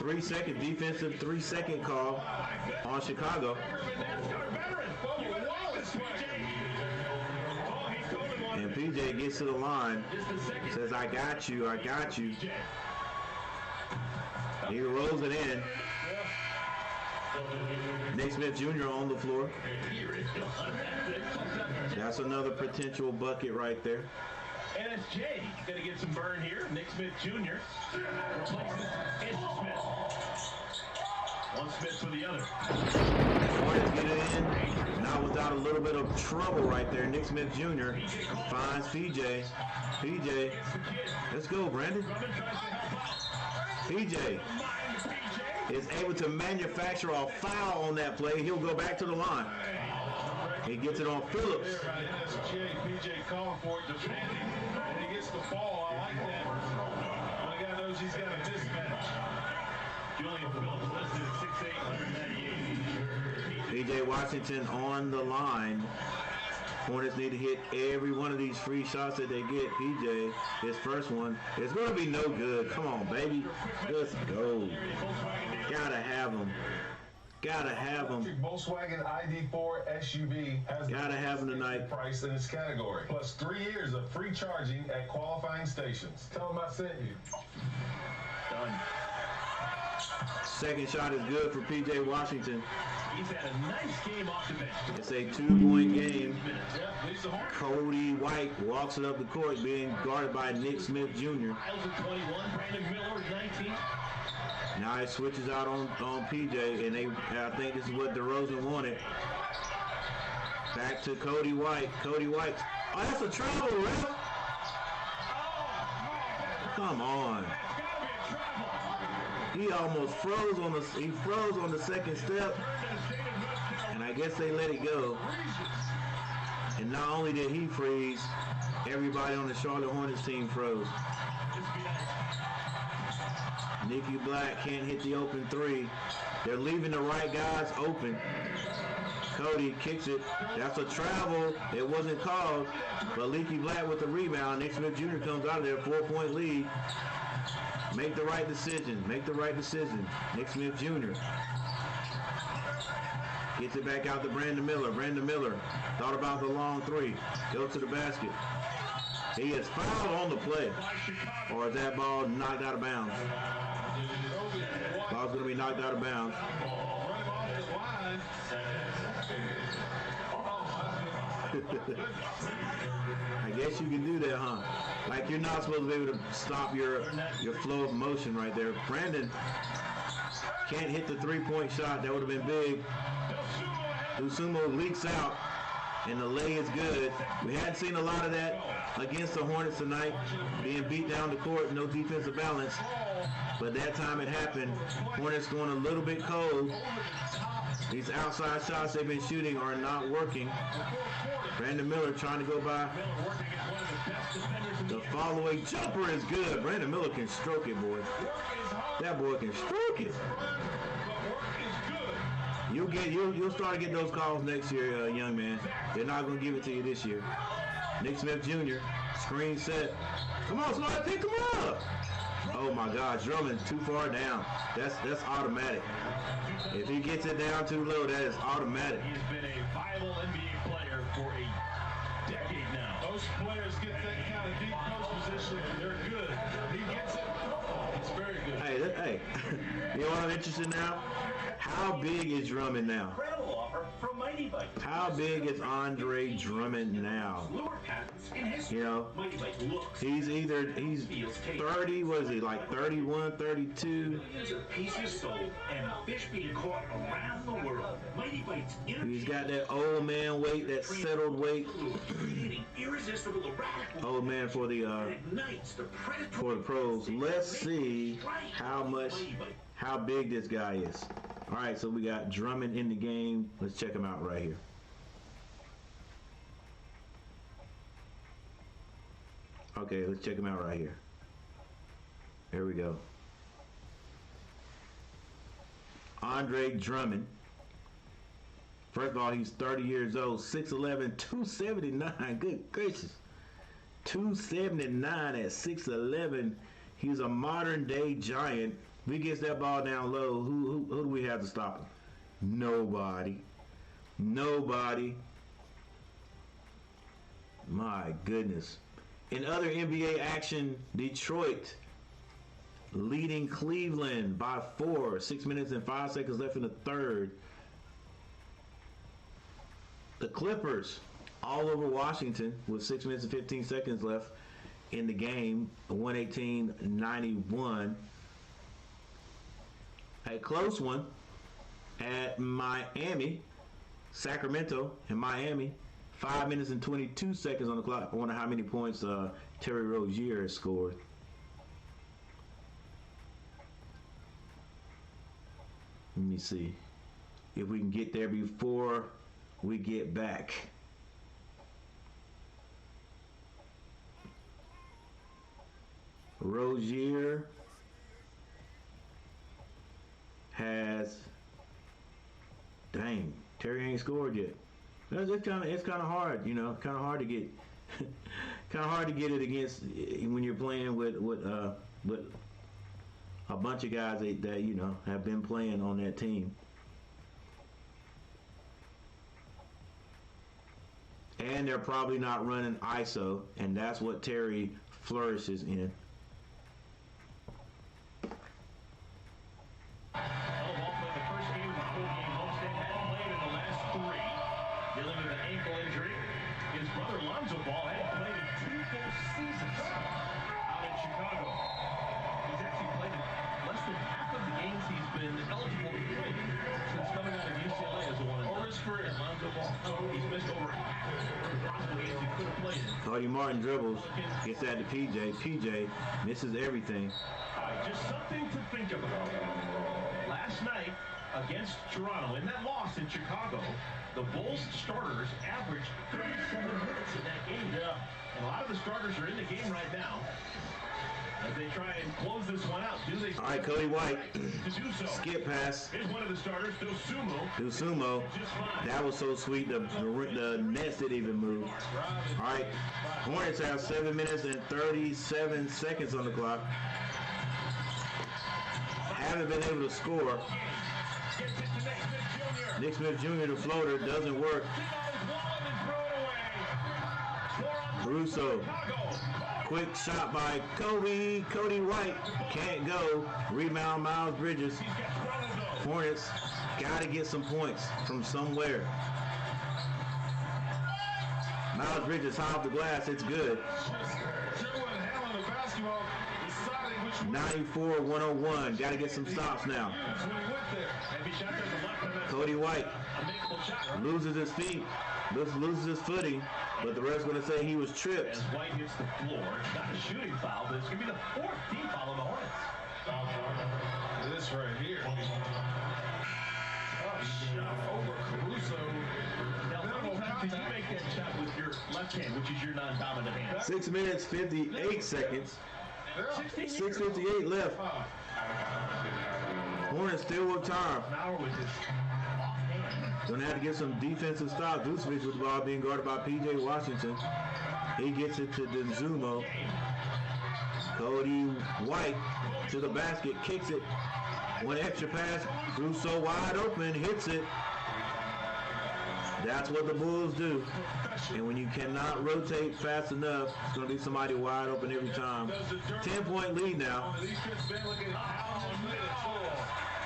3-second defensive 3-second call on Chicago. And PJ gets to the line, says, I got you, I got you. He rolls it in. Nick Smith Jr. on the floor. That's another potential bucket right there. NSJ going to get some burn here. Nick Smith Jr. replaces Ish Smith. One Smith for the other. Hornets get it in. Not without a little bit of trouble right there. Nick Smith Jr. finds PJ. PJ. Let's go, Brandon. PJ is able to manufacture a foul on that play. He'll go back to the line. He gets it on Phillips. PJ calling for it, defending, and he gets the ball. I like that. When the guy knows he's got a mismatch. Julian Phillips listed at 6'8", 198. PJ Washington on the line. Hornets need to hit every one of these free shots that they get. PJ, his first one, it's going to be no good. Come on, baby. Let's go. Gotta have them. Gotta have them. Volkswagen ID4 SUV has gotta have them tonight. Price in its category, plus 3 years of free charging at qualifying stations. Tell them I sent you. Done. Second shot is good for PJ Washington. He's had a nice game off the bench. It's a 2-point game. Cody White walks it up the court, being guarded by Nick Smith Jr. Miles at 21, Brandon Miller at 19. Now it switches out on PJ, and I think this is what DeRozan wanted. Back to Cody White. Cody White. Oh, that's a travel, ref. Come on. He almost froze on the second step, and I guess they let it go. And not only did he freeze, everybody on the Charlotte Hornets team froze. Nicky Black can't hit the open three. They're leaving the right guys open. Cody kicks it. That's a travel. It wasn't called, but Leaky Black with the rebound. Nick Smith Jr. comes out of there, 4-point lead. Make the right decision. Make the right decision. Nick Smith Jr. Gets it back out to Brandon Miller. Brandon Miller thought about the long three. Goes to the basket. He is fouled on the play. Or is that ball knocked out of bounds? Ball's going to be knocked out of bounds. I guess you can do that, huh? Like, you're not supposed to be able to stop your flow of motion right there. Brandon can't hit the three-point shot. That would have been big. Dusumo leaks out, and the lay is good. We hadn't seen a lot of that against the Hornets tonight, being beat down the court, no defensive balance. But that time it happened. Hornets going a little bit cold. These outside shots they've been shooting are not working. Brandon Miller trying to go by. The follow-away jumper is good. Brandon Miller can stroke it, boy. That boy can stroke it. You'll start to get those calls next year, young man. They're not going to give it to you this year. Nick Smith Jr. Screen set. Come on, somebody pick him up. Oh my God, Drummond too far down. That's automatic. If he gets it down too low, that is automatic. He's been a viable NBA player for a decade now. Most players get that kind of deep post position, they're good. He gets it, it's very good. Hey, you know what I'm interested in now? How big is Drummond now? Incredible offer from Mighty Bite. How big is Andre Drummond now? You know, he's 30, what is he, like 31, 32? Pieces sold and fish being caught around the world. Mighty Bites. He's got that old man weight, that settled weight. Old man for the pros. Let's see how big this guy is. All right, so we got Drummond in the game. Let's check him out right here. Okay, let's check him out right here. There we go. Andre Drummond. First of all, he's 30 years old, 6'11", 279. Good gracious. 279 at 6'11". He's a modern-day giant. If he gets that ball down low, who do we have to stop him? Nobody. Nobody. My goodness. In other NBA action, Detroit leading Cleveland by 4. 6 minutes and 5 seconds left in the third. The Clippers all over Washington with 6 minutes and 15 seconds left in the game. 118-91. A close one at Miami, Sacramento and Miami. 5 minutes and 22 seconds on the clock. I wonder how many points Terry Rozier has scored. Let me see if we can get there before we get back. Rozier has, dang, Terry ain't scored yet. It's kind of hard, you know, kind of hard to get it against when you're playing with a bunch of guys that you know have been playing on that team. And they're probably not running ISO, and that's what Terry flourishes in. Cody Martin dribbles, gets that to PJ. PJ misses everything. Just something to think about. Last night against Toronto, in that loss in Chicago, the Bulls starters averaged 37 minutes in that game. Yeah. And a lot of the starters are in the game right now. As they try and close this one out, do they? All right, Cody White, to do so. Skip pass. Here's one of the starters, Dosumo. That was so sweet. The Nets didn't even move. All right, Hornets have 7 minutes and 37 seconds on the clock. Haven't been able to score. Nick Smith Jr. the floater doesn't work. Caruso. Quick shot by Cody White. Can't go. Rebound Miles Bridges. Hornets got to get some points from somewhere. Miles Bridges high off the glass. It's good. 94-101. Got to get some stops now. Cody White loses his feet. Loses his footing. But the ref's going to say he was tripped. As White hits the floor, it's not a shooting foul, but it's going to be the fourth team foul on the Hornets. This right here. Shot over Caruso. Now, how many times did you make that shot with your left hand, which is your non-dominant hand? 6 minutes, 58 seconds. 6:58 left. Hornets still with time. Gonna have to get some defensive stops. Vucevic with the ball being guarded by P.J. Washington. He gets it to Dosumo. Cody White to the basket, kicks it. One extra pass. Russo wide open, hits it. That's what the Bulls do. And when you cannot rotate fast enough, it's going to be somebody wide open every time. 10-point lead now.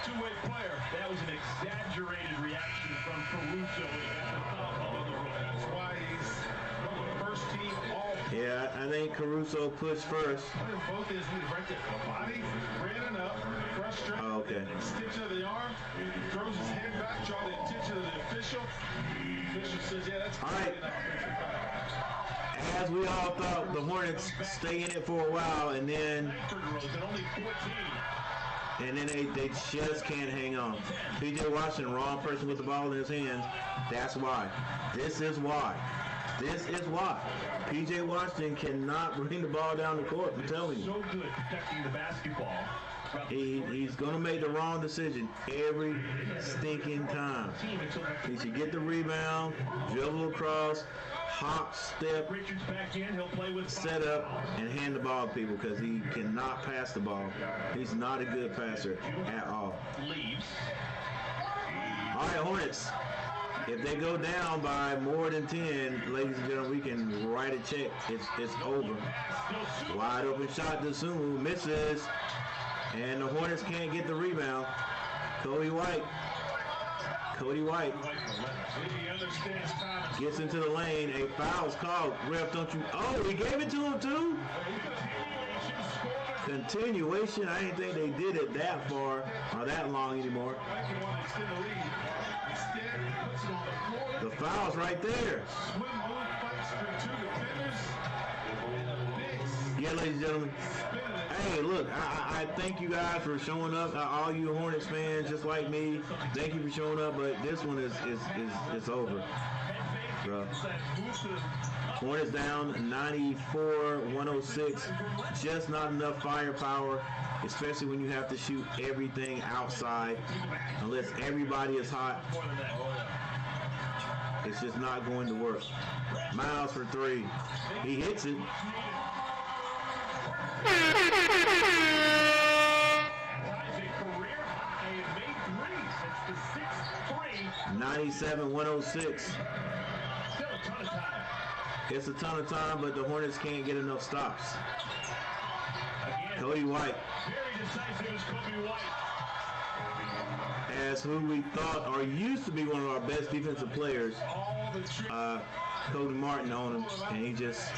Two-way player. That was an exaggerated reaction from Caruso. That's why he's first team all. Yeah, I think Caruso pushed first. Both his knees right there. Body ran enough, frustrated. Oh, okay. Extension of the arm. He throws his head back, draw the attention of the official. The official says, yeah, that's all right. As we all thought, the Hornets stay in it for a while, and then they just can't hang on. P.J. Washington, wrong person with the ball in his hands. That's why. This is why. P.J. Washington cannot bring the ball down the court. I'm telling you. So good protecting the basketball. He's going to make the wrong decision every stinking time. He should get the rebound, dribble across, hop, step, set up, and hand the ball to people because he cannot pass the ball. He's not a good passer at all. All right, Hornets. If they go down by more than 10, ladies and gentlemen, we can write a check. It's over. Wide open shot to Sumu, misses. And the Hornets can't get the rebound. Cody White gets into the lane. A foul's called. Ref, don't you? Oh, he gave it to him too? Continuation. I didn't think they did it that far or that long anymore. The foul's right there. Yeah, ladies and gentlemen. Hey, look, I thank you guys for showing up. All you Hornets fans, just like me, thank you for showing up. But this one is over, bro. Hornets down 94-106. Just not enough firepower, especially when you have to shoot everything outside, unless everybody is hot. It's just not going to work. Miles for three. He hits it. 97-106. It's a ton of time, but the Hornets can't get enough stops. Cody White. Very decisive is Kobe White. As who we thought or used to be one of our best defensive players, Cody Martin on him, and he just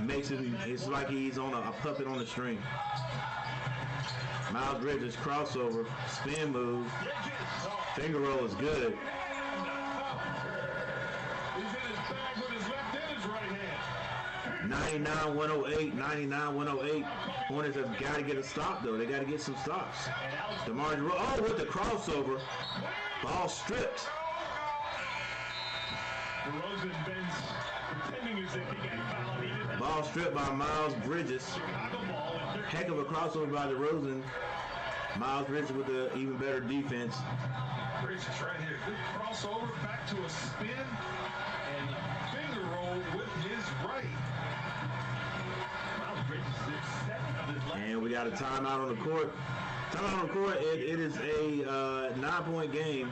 makes it, it's like he's on a puppet on a string. Miles Bridges crossover, spin move, finger roll is good. He's in his bag with his left and his right hand. 99-108. Hornets have got to get a stop, though. They got to get some stops. DeMar DeRozan, with the crossover. Ball stripped. DeRozan bends, pretending as if he got fouled. Ball stripped by Miles Bridges. Heck of a crossover by DeRozan. Miles Bridges with the even better defense. Bridges right here. Good crossover, back to a spin, and a finger roll with his right. And we got a timeout on the court. Timeout on the court. It is a 9-point game.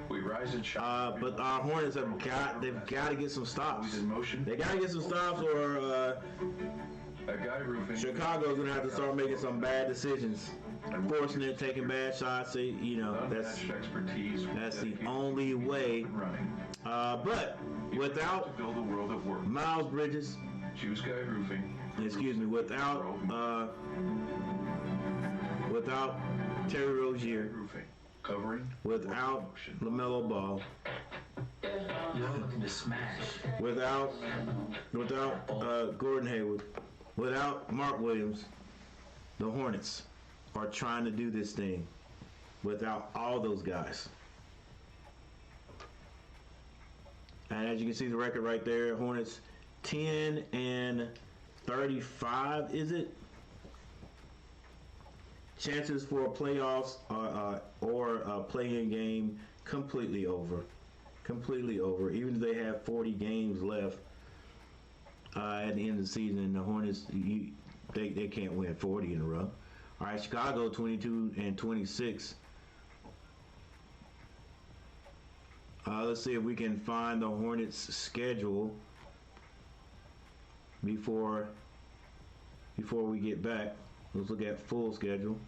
We rise and shine. But our Hornets they've got to get some stops. They got to get some stops, or Chicago's gonna have to start making some bad decisions, forcing it, taking bad shots. So, you know, that's the only way. But without Miles Bridges, without Terry Rozier, without LaMelo Ball, without Gordon Hayward, without Mark Williams, the Hornets are trying to do this thing without all those guys. And as you can see the record right there, Hornets 10-35, is it? Chances for playoffs or a play-in game completely over. Completely over. Even if they have 40 games left at the end of the season, the Hornets, they can't win 40 in a row. All right, Chicago 22-26. Let's see if we can find the Hornets' schedule before we get back. Let's look at full schedule.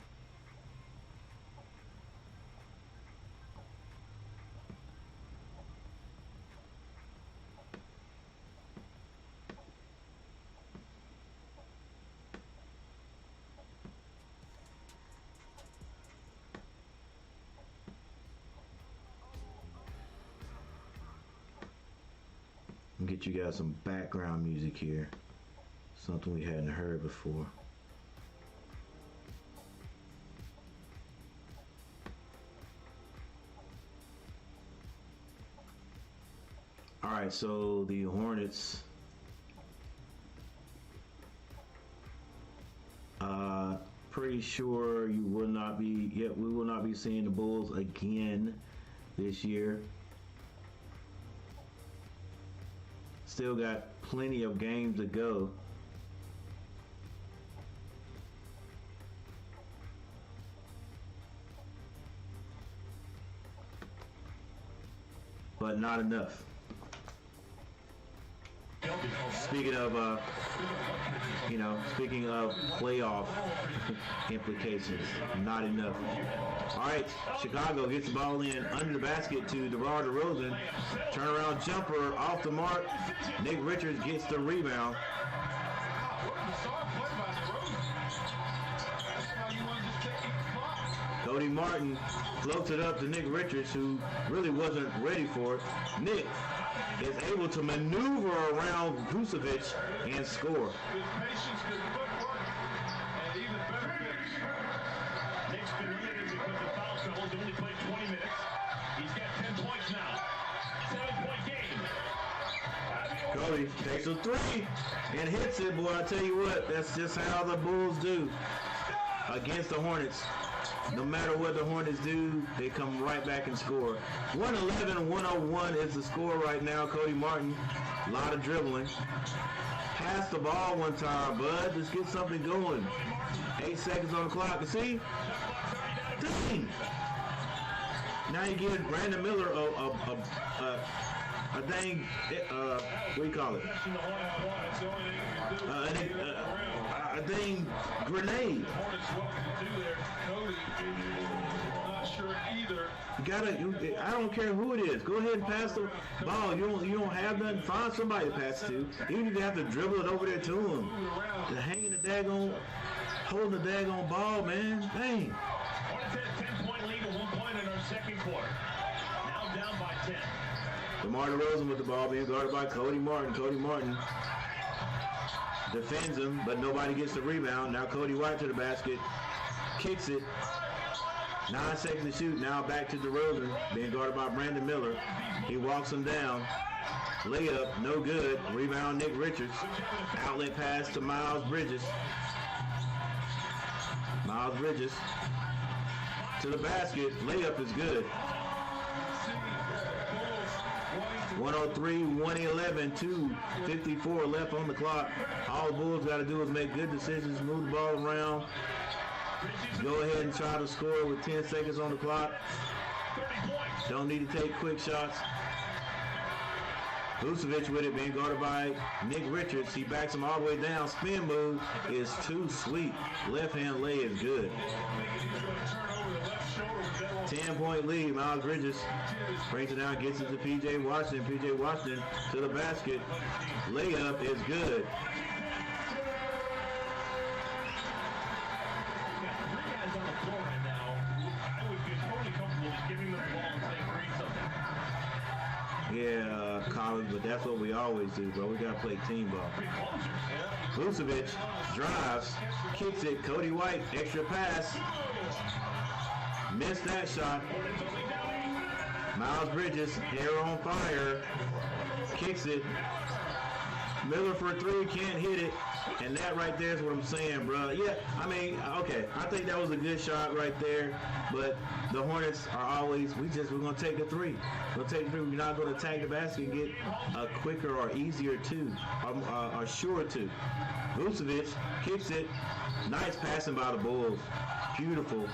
Get you guys some background music here, something we hadn't heard before. All right, so the Hornets pretty sure we will not be seeing the Bulls again this year. Still got plenty of games to go. But not enough. Speaking of playoff implications, not enough. All right, Chicago gets the ball in under the basket to DeMar DeRozan. Turnaround jumper off the mark. Nick Richards gets the rebound. Cody Martin floats it up to Nick Richards, who really wasn't ready for it. Nick is able to maneuver around Vucevic and score. Nick's been limited because of foul trouble. He's only played 20 minutes. He's got 10 points now. 7-point game. Cody takes a three and hits it. Boy, I tell you what, that's just how the Bulls do against the Hornets. No matter what the Hornets do, they come right back and score. 111-101 is the score right now. Cody Martin, a lot of dribbling. Pass the ball one time, bud. Let's get something going. 8 seconds on the clock. And see? Dang. Now you give Brandon Miller a dang, what do you call it? A dang grenade. You gotta, I don't care who it is. Go ahead and pass the ball. You don't have nothing. Find somebody to pass it to. Even if you have to dribble it over there to him. They're hanging the daggone, holding the daggone ball, man. Dang. Hornets had a 10-point lead at 1 point in our second quarter. Now down by 10. DeMar DeRozan with the ball being guarded by Cody Martin. Cody Martin defends him, but nobody gets the rebound. Now Cody White to the basket. Kicks it. 9 seconds to shoot. Now back to DeRozan, being guarded by Brandon Miller. He walks him down. Layup, no good. Rebound, Nick Richards. Outlet pass to Miles Bridges. Miles Bridges to the basket. Layup is good. 103, 111, 2:54 left on the clock. All the Bulls got to do is make good decisions, move the ball around. Go ahead and try to score with 10 seconds on the clock. Don't need to take quick shots. Vucevic with it, being guarded by Nick Richards. He backs him all the way down. Spin move is too sweet. Left hand lay is good. 10-point lead. Miles Bridges brings it down, gets it to P.J. Washington. P.J. Washington to the basket. Layup is good. Yeah, Collins, but that's what we always do, bro. We got to play team ball. Vucevic drives, kicks it. Cody White, extra pass. Missed that shot. Miles Bridges, hair on fire. Kicks it. Miller for a 3, can't hit it. And that right there is what I'm saying, bro. Yeah, I mean, okay, I think that was a good shot right there. But the Hornets are always, we're going to take the 3. We're going to take the 3. We're not going to attack the basket and get a quicker or easier 2, or sure 2. Vucevic kicks it. Nice passing by the Bulls. Beautiful.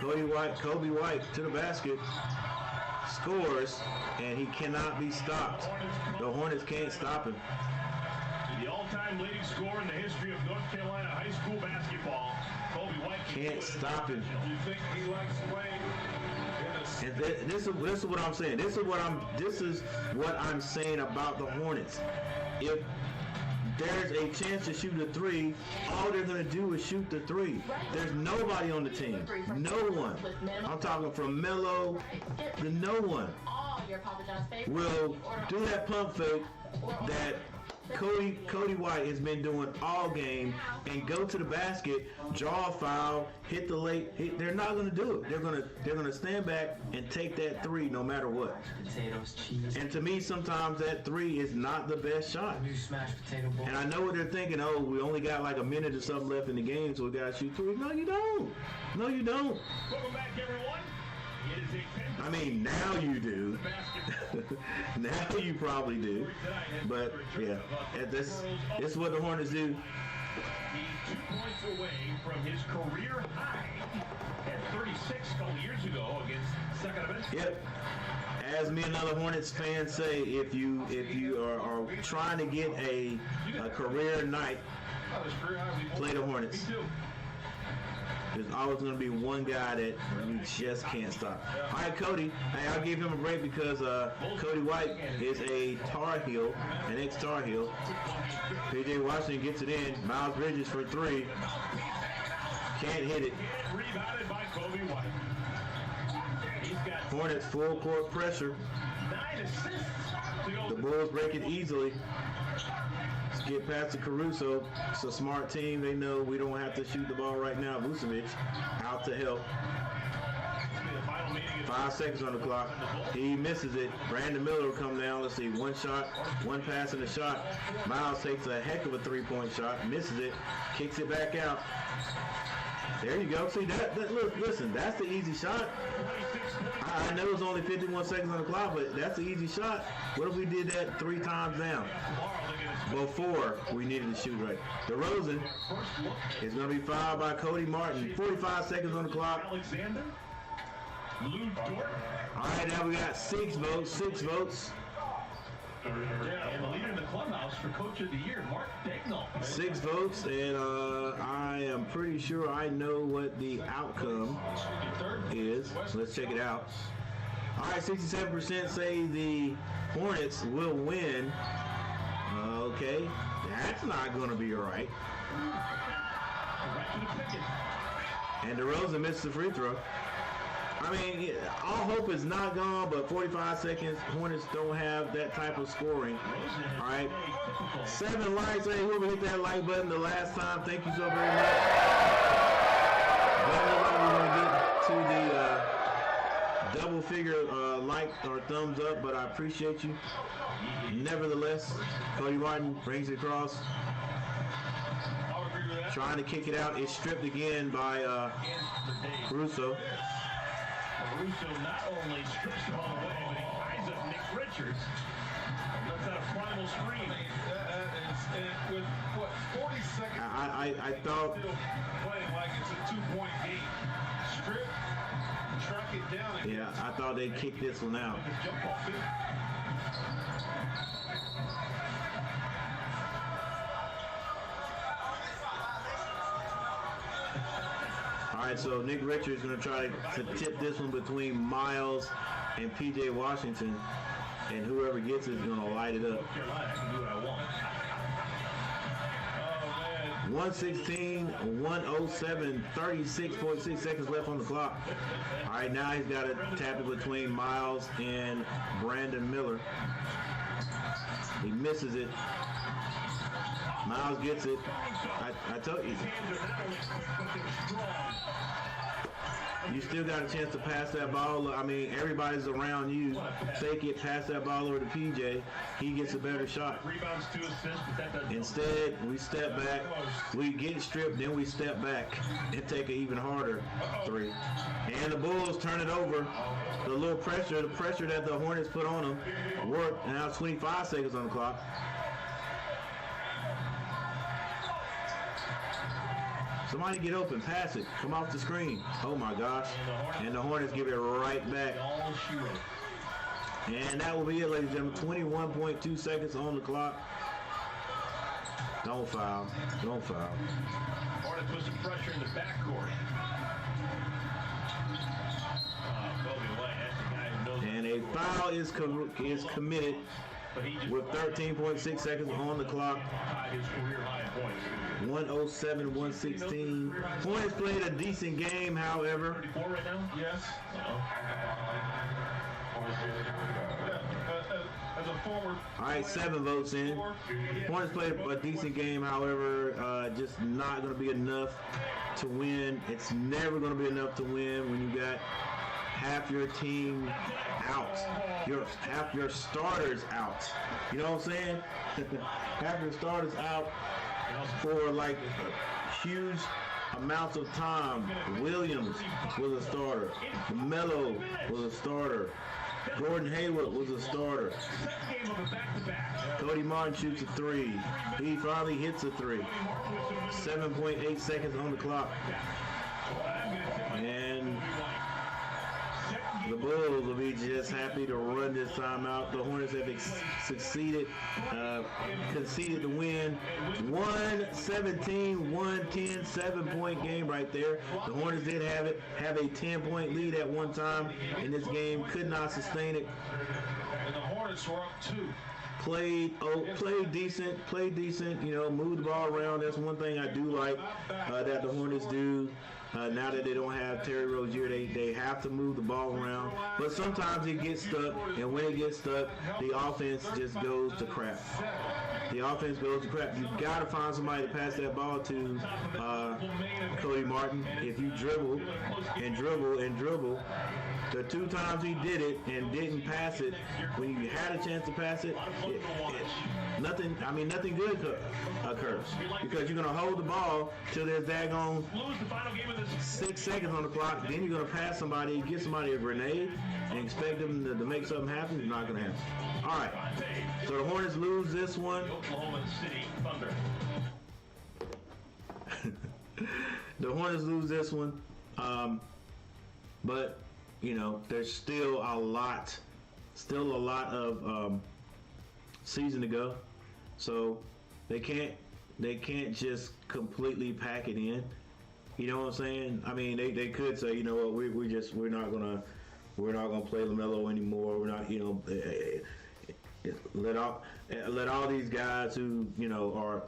Kobe White to the basket. Scores, and he cannot be stopped. The Hornets can't stop him. The all-time leading scorer in the history of North Carolina high school basketball, Kobe White can't stop him. You think he likes playing? And this is what I'm saying. This is what I'm saying about the Hornets. If there's a chance to shoot a 3, all they're going to do is shoot the 3. There's nobody on the team. No one. I'm talking from Melo to no one will do that pump fake that Cody White has been doing all game and go to the basket, draw a foul, hit the late. They're not going to do it. They're going to stand back and take that 3 no matter what. Potatoes, cheese. And to me, sometimes that 3 is not the best shot. New smashed potato bowl. And I know what they're thinking. Oh, we only got like a minute or something left in the game, so we got to shoot 3. No, you don't. No, you don't. Welcome back, everyone. It is a I mean, now you do. Now you probably do. But yeah, this is what the Hornets do. He's 2 points away from his career high at 36 a couple years ago against Sacramento. Yep. As me and other Hornets fans say, if you are trying to get a career night, play the Hornets. There's always going to be one guy that you just can't stop. All right, Cody. Hey, I'll give him a break because Cody White is a Tar Heel, an ex-Tar Heel. P.J. Washington gets it in. Miles Bridges for 3. Can't hit it. Rebounded by Kobe White. He's got Hornets full court pressure. 9 assists. The Bulls break it easily. Let's get past the Caruso. It's a smart team. They know we don't have to shoot the ball right now. Vucevic out to help. 5 seconds on the clock. He misses it. Brandon Miller will come down. Let's see. 1 shot, 1 pass and a shot. Miles takes a heck of a 3-point shot. Misses it. Kicks it back out. There you go. See that look, listen, that's the easy shot. I know it's only 51 seconds on the clock, but that's the easy shot. What if we did that 3 times now? Before we needed to shoot right. DeRozan is going to be fouled by Cody Martin. 45 seconds on the clock. Alexander. Lou Dort. All right, now we got 6 votes. 6 votes. And the leader in the clubhouse for Coach of the Year, Mark Dagnall. 6 votes, and I am pretty sure I know what the outcome is. Let's check it out. All right, 67% say the Hornets will win. Okay, that's not going to be right. And DeRozan missed the free throw. I mean, all hope is not gone, but 45 seconds, Hornets don't have that type of scoring. All right, 7 likes. Hey, whoever hit that like button the last time, thank you so very much. We're going to get to the double figure like or thumbs up, but I appreciate you. Nevertheless, Cody Martin brings it across. Trying to kick it out. It's stripped again by Caruso. Caruso not only strips the ball away, but he ties up Nick Richards. Lets out a primal scream. With what, 40 seconds? I thought. Still playing like it's a 2-point game. Strip, track it down. Yeah, I thought they'd kick this one out. All right, so Nick Richards is going to try to tip this one between Miles and P.J. Washington, and whoever gets it is going to light it up. 116, 107, 36.6 seconds left on the clock. All right, now he's got to tap it between Miles and Brandon Miller. He misses it. Miles gets it. I told you. You still got a chance to pass that ball. I mean, everybody's around you. Take it, pass that ball over to PJ. He gets a better shot. Rebounds, 2 assists, but that doesn't. Instead, we step back. We get stripped, then we step back and take an even harder 3. And the Bulls turn it over. The little pressure, the pressure that the Hornets put on them worked. Now 25 seconds on the clock. Somebody get open, pass it, come off the screen. Oh my gosh. And the Hornets give it right back. And that will be it, ladies and gentlemen. 21.2 seconds on the clock. Don't foul. Don't foul. Hornets put some pressure in the backcourt. And a foul is committed with 13.6 seconds on the clock. 107, 116. Hornets played a decent game, however. 34 right now? Yes. As a former. All right, 7 votes in. Hornets played a decent game, however, just not going to be enough to win. It's never going to be enough to win when you got half your team out. Half your starters out. You know what I'm saying? Half your starters out for like huge amounts of time. Williams was a starter. Melo was a starter. Gordon Hayward was a starter. Cody Martin shoots a 3. He finally hits a 3. 7.8 seconds on the clock. And the Bulls will be just happy to run this time out. The Hornets have conceded the win. 117, 110, 7-point game right there. The Hornets did have a 10-point lead at one time in this game. Could not sustain it. And the Hornets were up 2. Played decent, you know, moved the ball around. That's one thing I do like that the Hornets do. Now that they don't have Terry Rozier, they have to move the ball around. But sometimes it gets stuck, and when it gets stuck, the offense just goes to crap. The offense goes to crap. You got to find somebody to pass that ball to Cody Martin. If you dribble and dribble and dribble, the 2 times he did it and didn't pass it, when you had a chance to pass it, nothing good occurs. Because you're going to hold the ball till there's daggone 6 seconds on the clock. Then you're going to pass somebody, give somebody a grenade, and expect them to make something happen. It's not going to happen. All right. So the Hornets lose this one. Oklahoma City Thunder. The Hornets lose this one. But, you know, there's still a lot of season to go. So they can't just completely pack it in. You know what I'm saying? I mean, they could say, you know what, we're not gonna play LaMelo anymore. We're not, you know, let all these guys who, you know, are,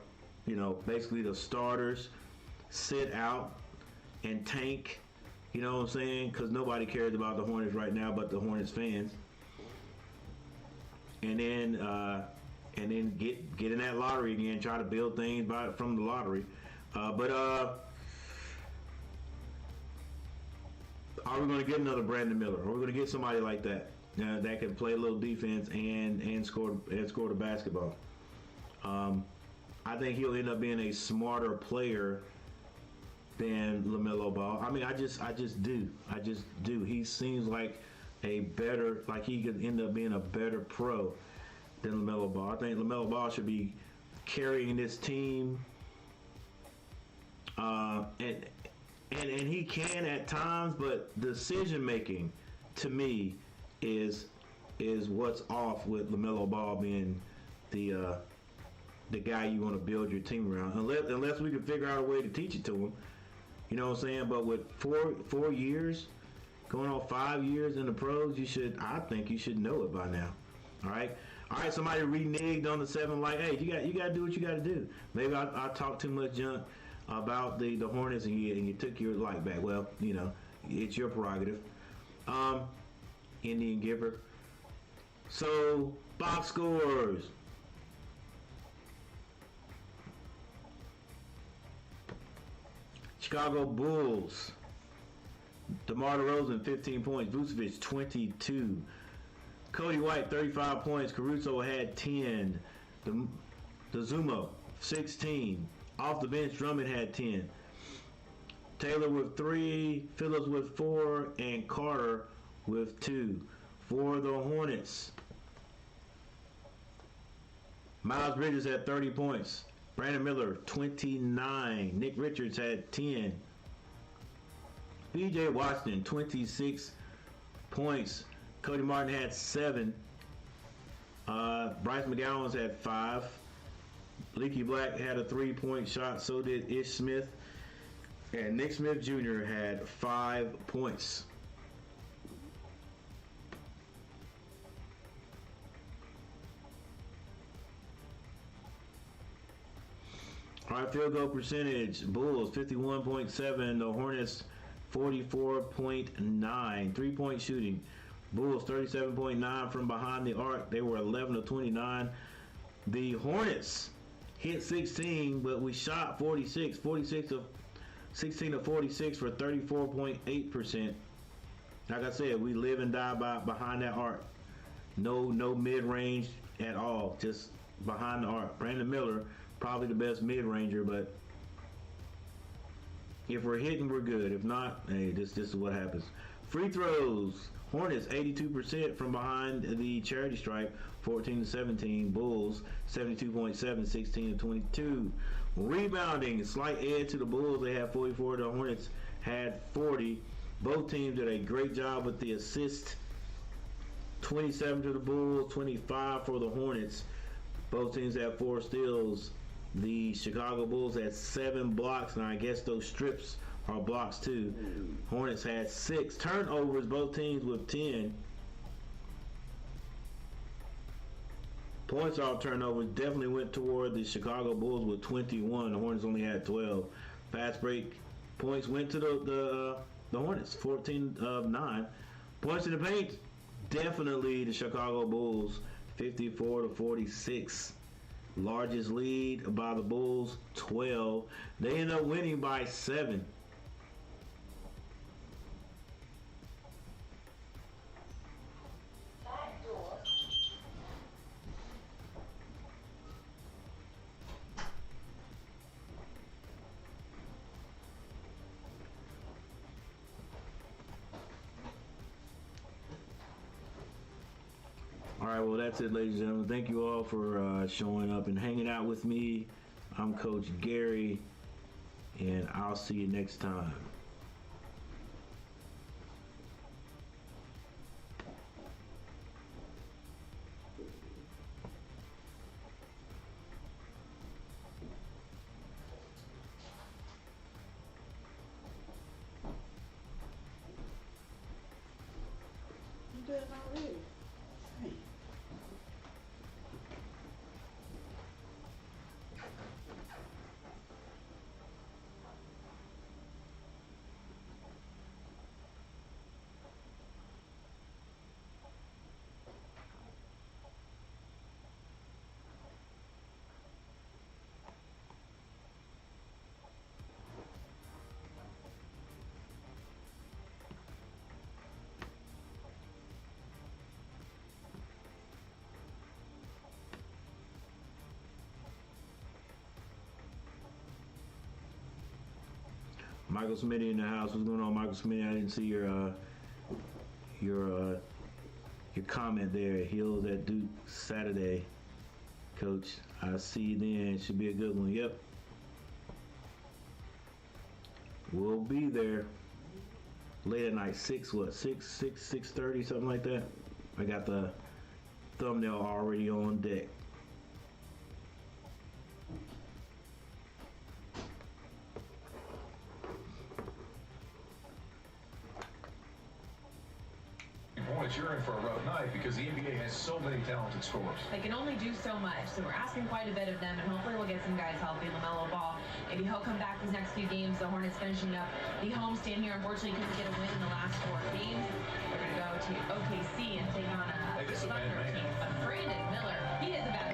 you know, basically the starters sit out and tank. You know what I'm saying? Because nobody cares about the Hornets right now but the Hornets fans. And then get in that lottery again, try to build things from the lottery. But are we going to get another Brandon Miller? Are we going to get somebody like that that can play a little defense and score the basketball? I think he'll end up being a smarter player than LaMelo Ball. I mean, I just do. He seems like he could end up being a better pro than LaMelo Ball. I think LaMelo Ball should be carrying this team, and he can at times, but decision making to me is what's off with LaMelo Ball being the guy you want to build your team around, unless we can figure out a way to teach it to him. You know what I'm saying? But with four years, going on 5 years in the pros, I think you should know it by now. All right. Somebody reneged on the 7. Like, hey, you got to do what you got to do. Maybe I talked too much junk about the Hornets and you took your light back. Well, you know, it's your prerogative. Indian Giver. So box scores. Chicago Bulls. DeMar DeRozan, 15 points. Vucevic, 22. Cody White, 35 points. Caruso had 10. DeZumo, 16. Off the bench, Drummond had 10. Taylor with 3. Phillips with 4. And Carter with 2. For the Hornets, Miles Bridges had 30 points. Brandon Miller, 29. Nick Richards had 10. P.J. Washington, 26 points. Cody Martin had 7. Bryce McGowan's had 5. Leaky Black had a 3-point shot. So did Ish Smith. And Nick Smith Jr. had 5 points. All right, field goal percentage. Bulls, 51.7. The Hornets, 44.9. 3-point shooting. Bulls, 37.9 from behind the arc. They were 11 of 29. The Hornets hit 16, but we shot 46. 16 of 46 for 34.8%. Like I said, we live and die behind that arc. No mid-range at all. Just behind the arc. Brandon Miller, probably the best mid-ranger, but if we're hitting, we're good. If not, hey, this is what happens. Free throws. Hornets 82% from behind the charity stripe, 14-17. Bulls 72.7, 16-22. Rebounding, slight edge to the Bulls. They had 44. The Hornets had 40. Both teams did a great job with the assist. 27 to the Bulls, 25 for the Hornets. Both teams had 4 steals. The Chicago Bulls had 7 blocks, and I guess those strips are blocks too. Hornets had 6 turnovers, both teams with 10. Points off turnovers definitely went toward the Chicago Bulls with 21. The Hornets only had 12. Fast break points went to the Hornets, 14 of 9. Points in the paint, definitely the Chicago Bulls, 54-46. Largest lead by the Bulls, 12. They end up winning by 7. right, well, that's it, ladies and gentlemen. Thank you all for showing up and hanging out with me. I'm Coach Gary, and I'll see you next time. You did it already. Hey. Michael Smitty in the house. What's going on, Michael Smitty? I didn't see your comment there. Heels at Duke Saturday, Coach. I see you then. Should be a good one. Yep. We'll be there late at night. 6:30, something like that. I got the thumbnail already on deck. Hornets, you're in for a rough night because the NBA has so many talented scorers. They can only do so much, so we're asking quite a bit of them, and hopefully we'll get some guys healthy. LaMelo Ball, maybe he'll come back these next few games. The Hornets finishing up the homestand here. Unfortunately, couldn't get a win in the last 4 games. They're going to go to OKC and take on a Thunder team. But Brandon Miller, he is a bad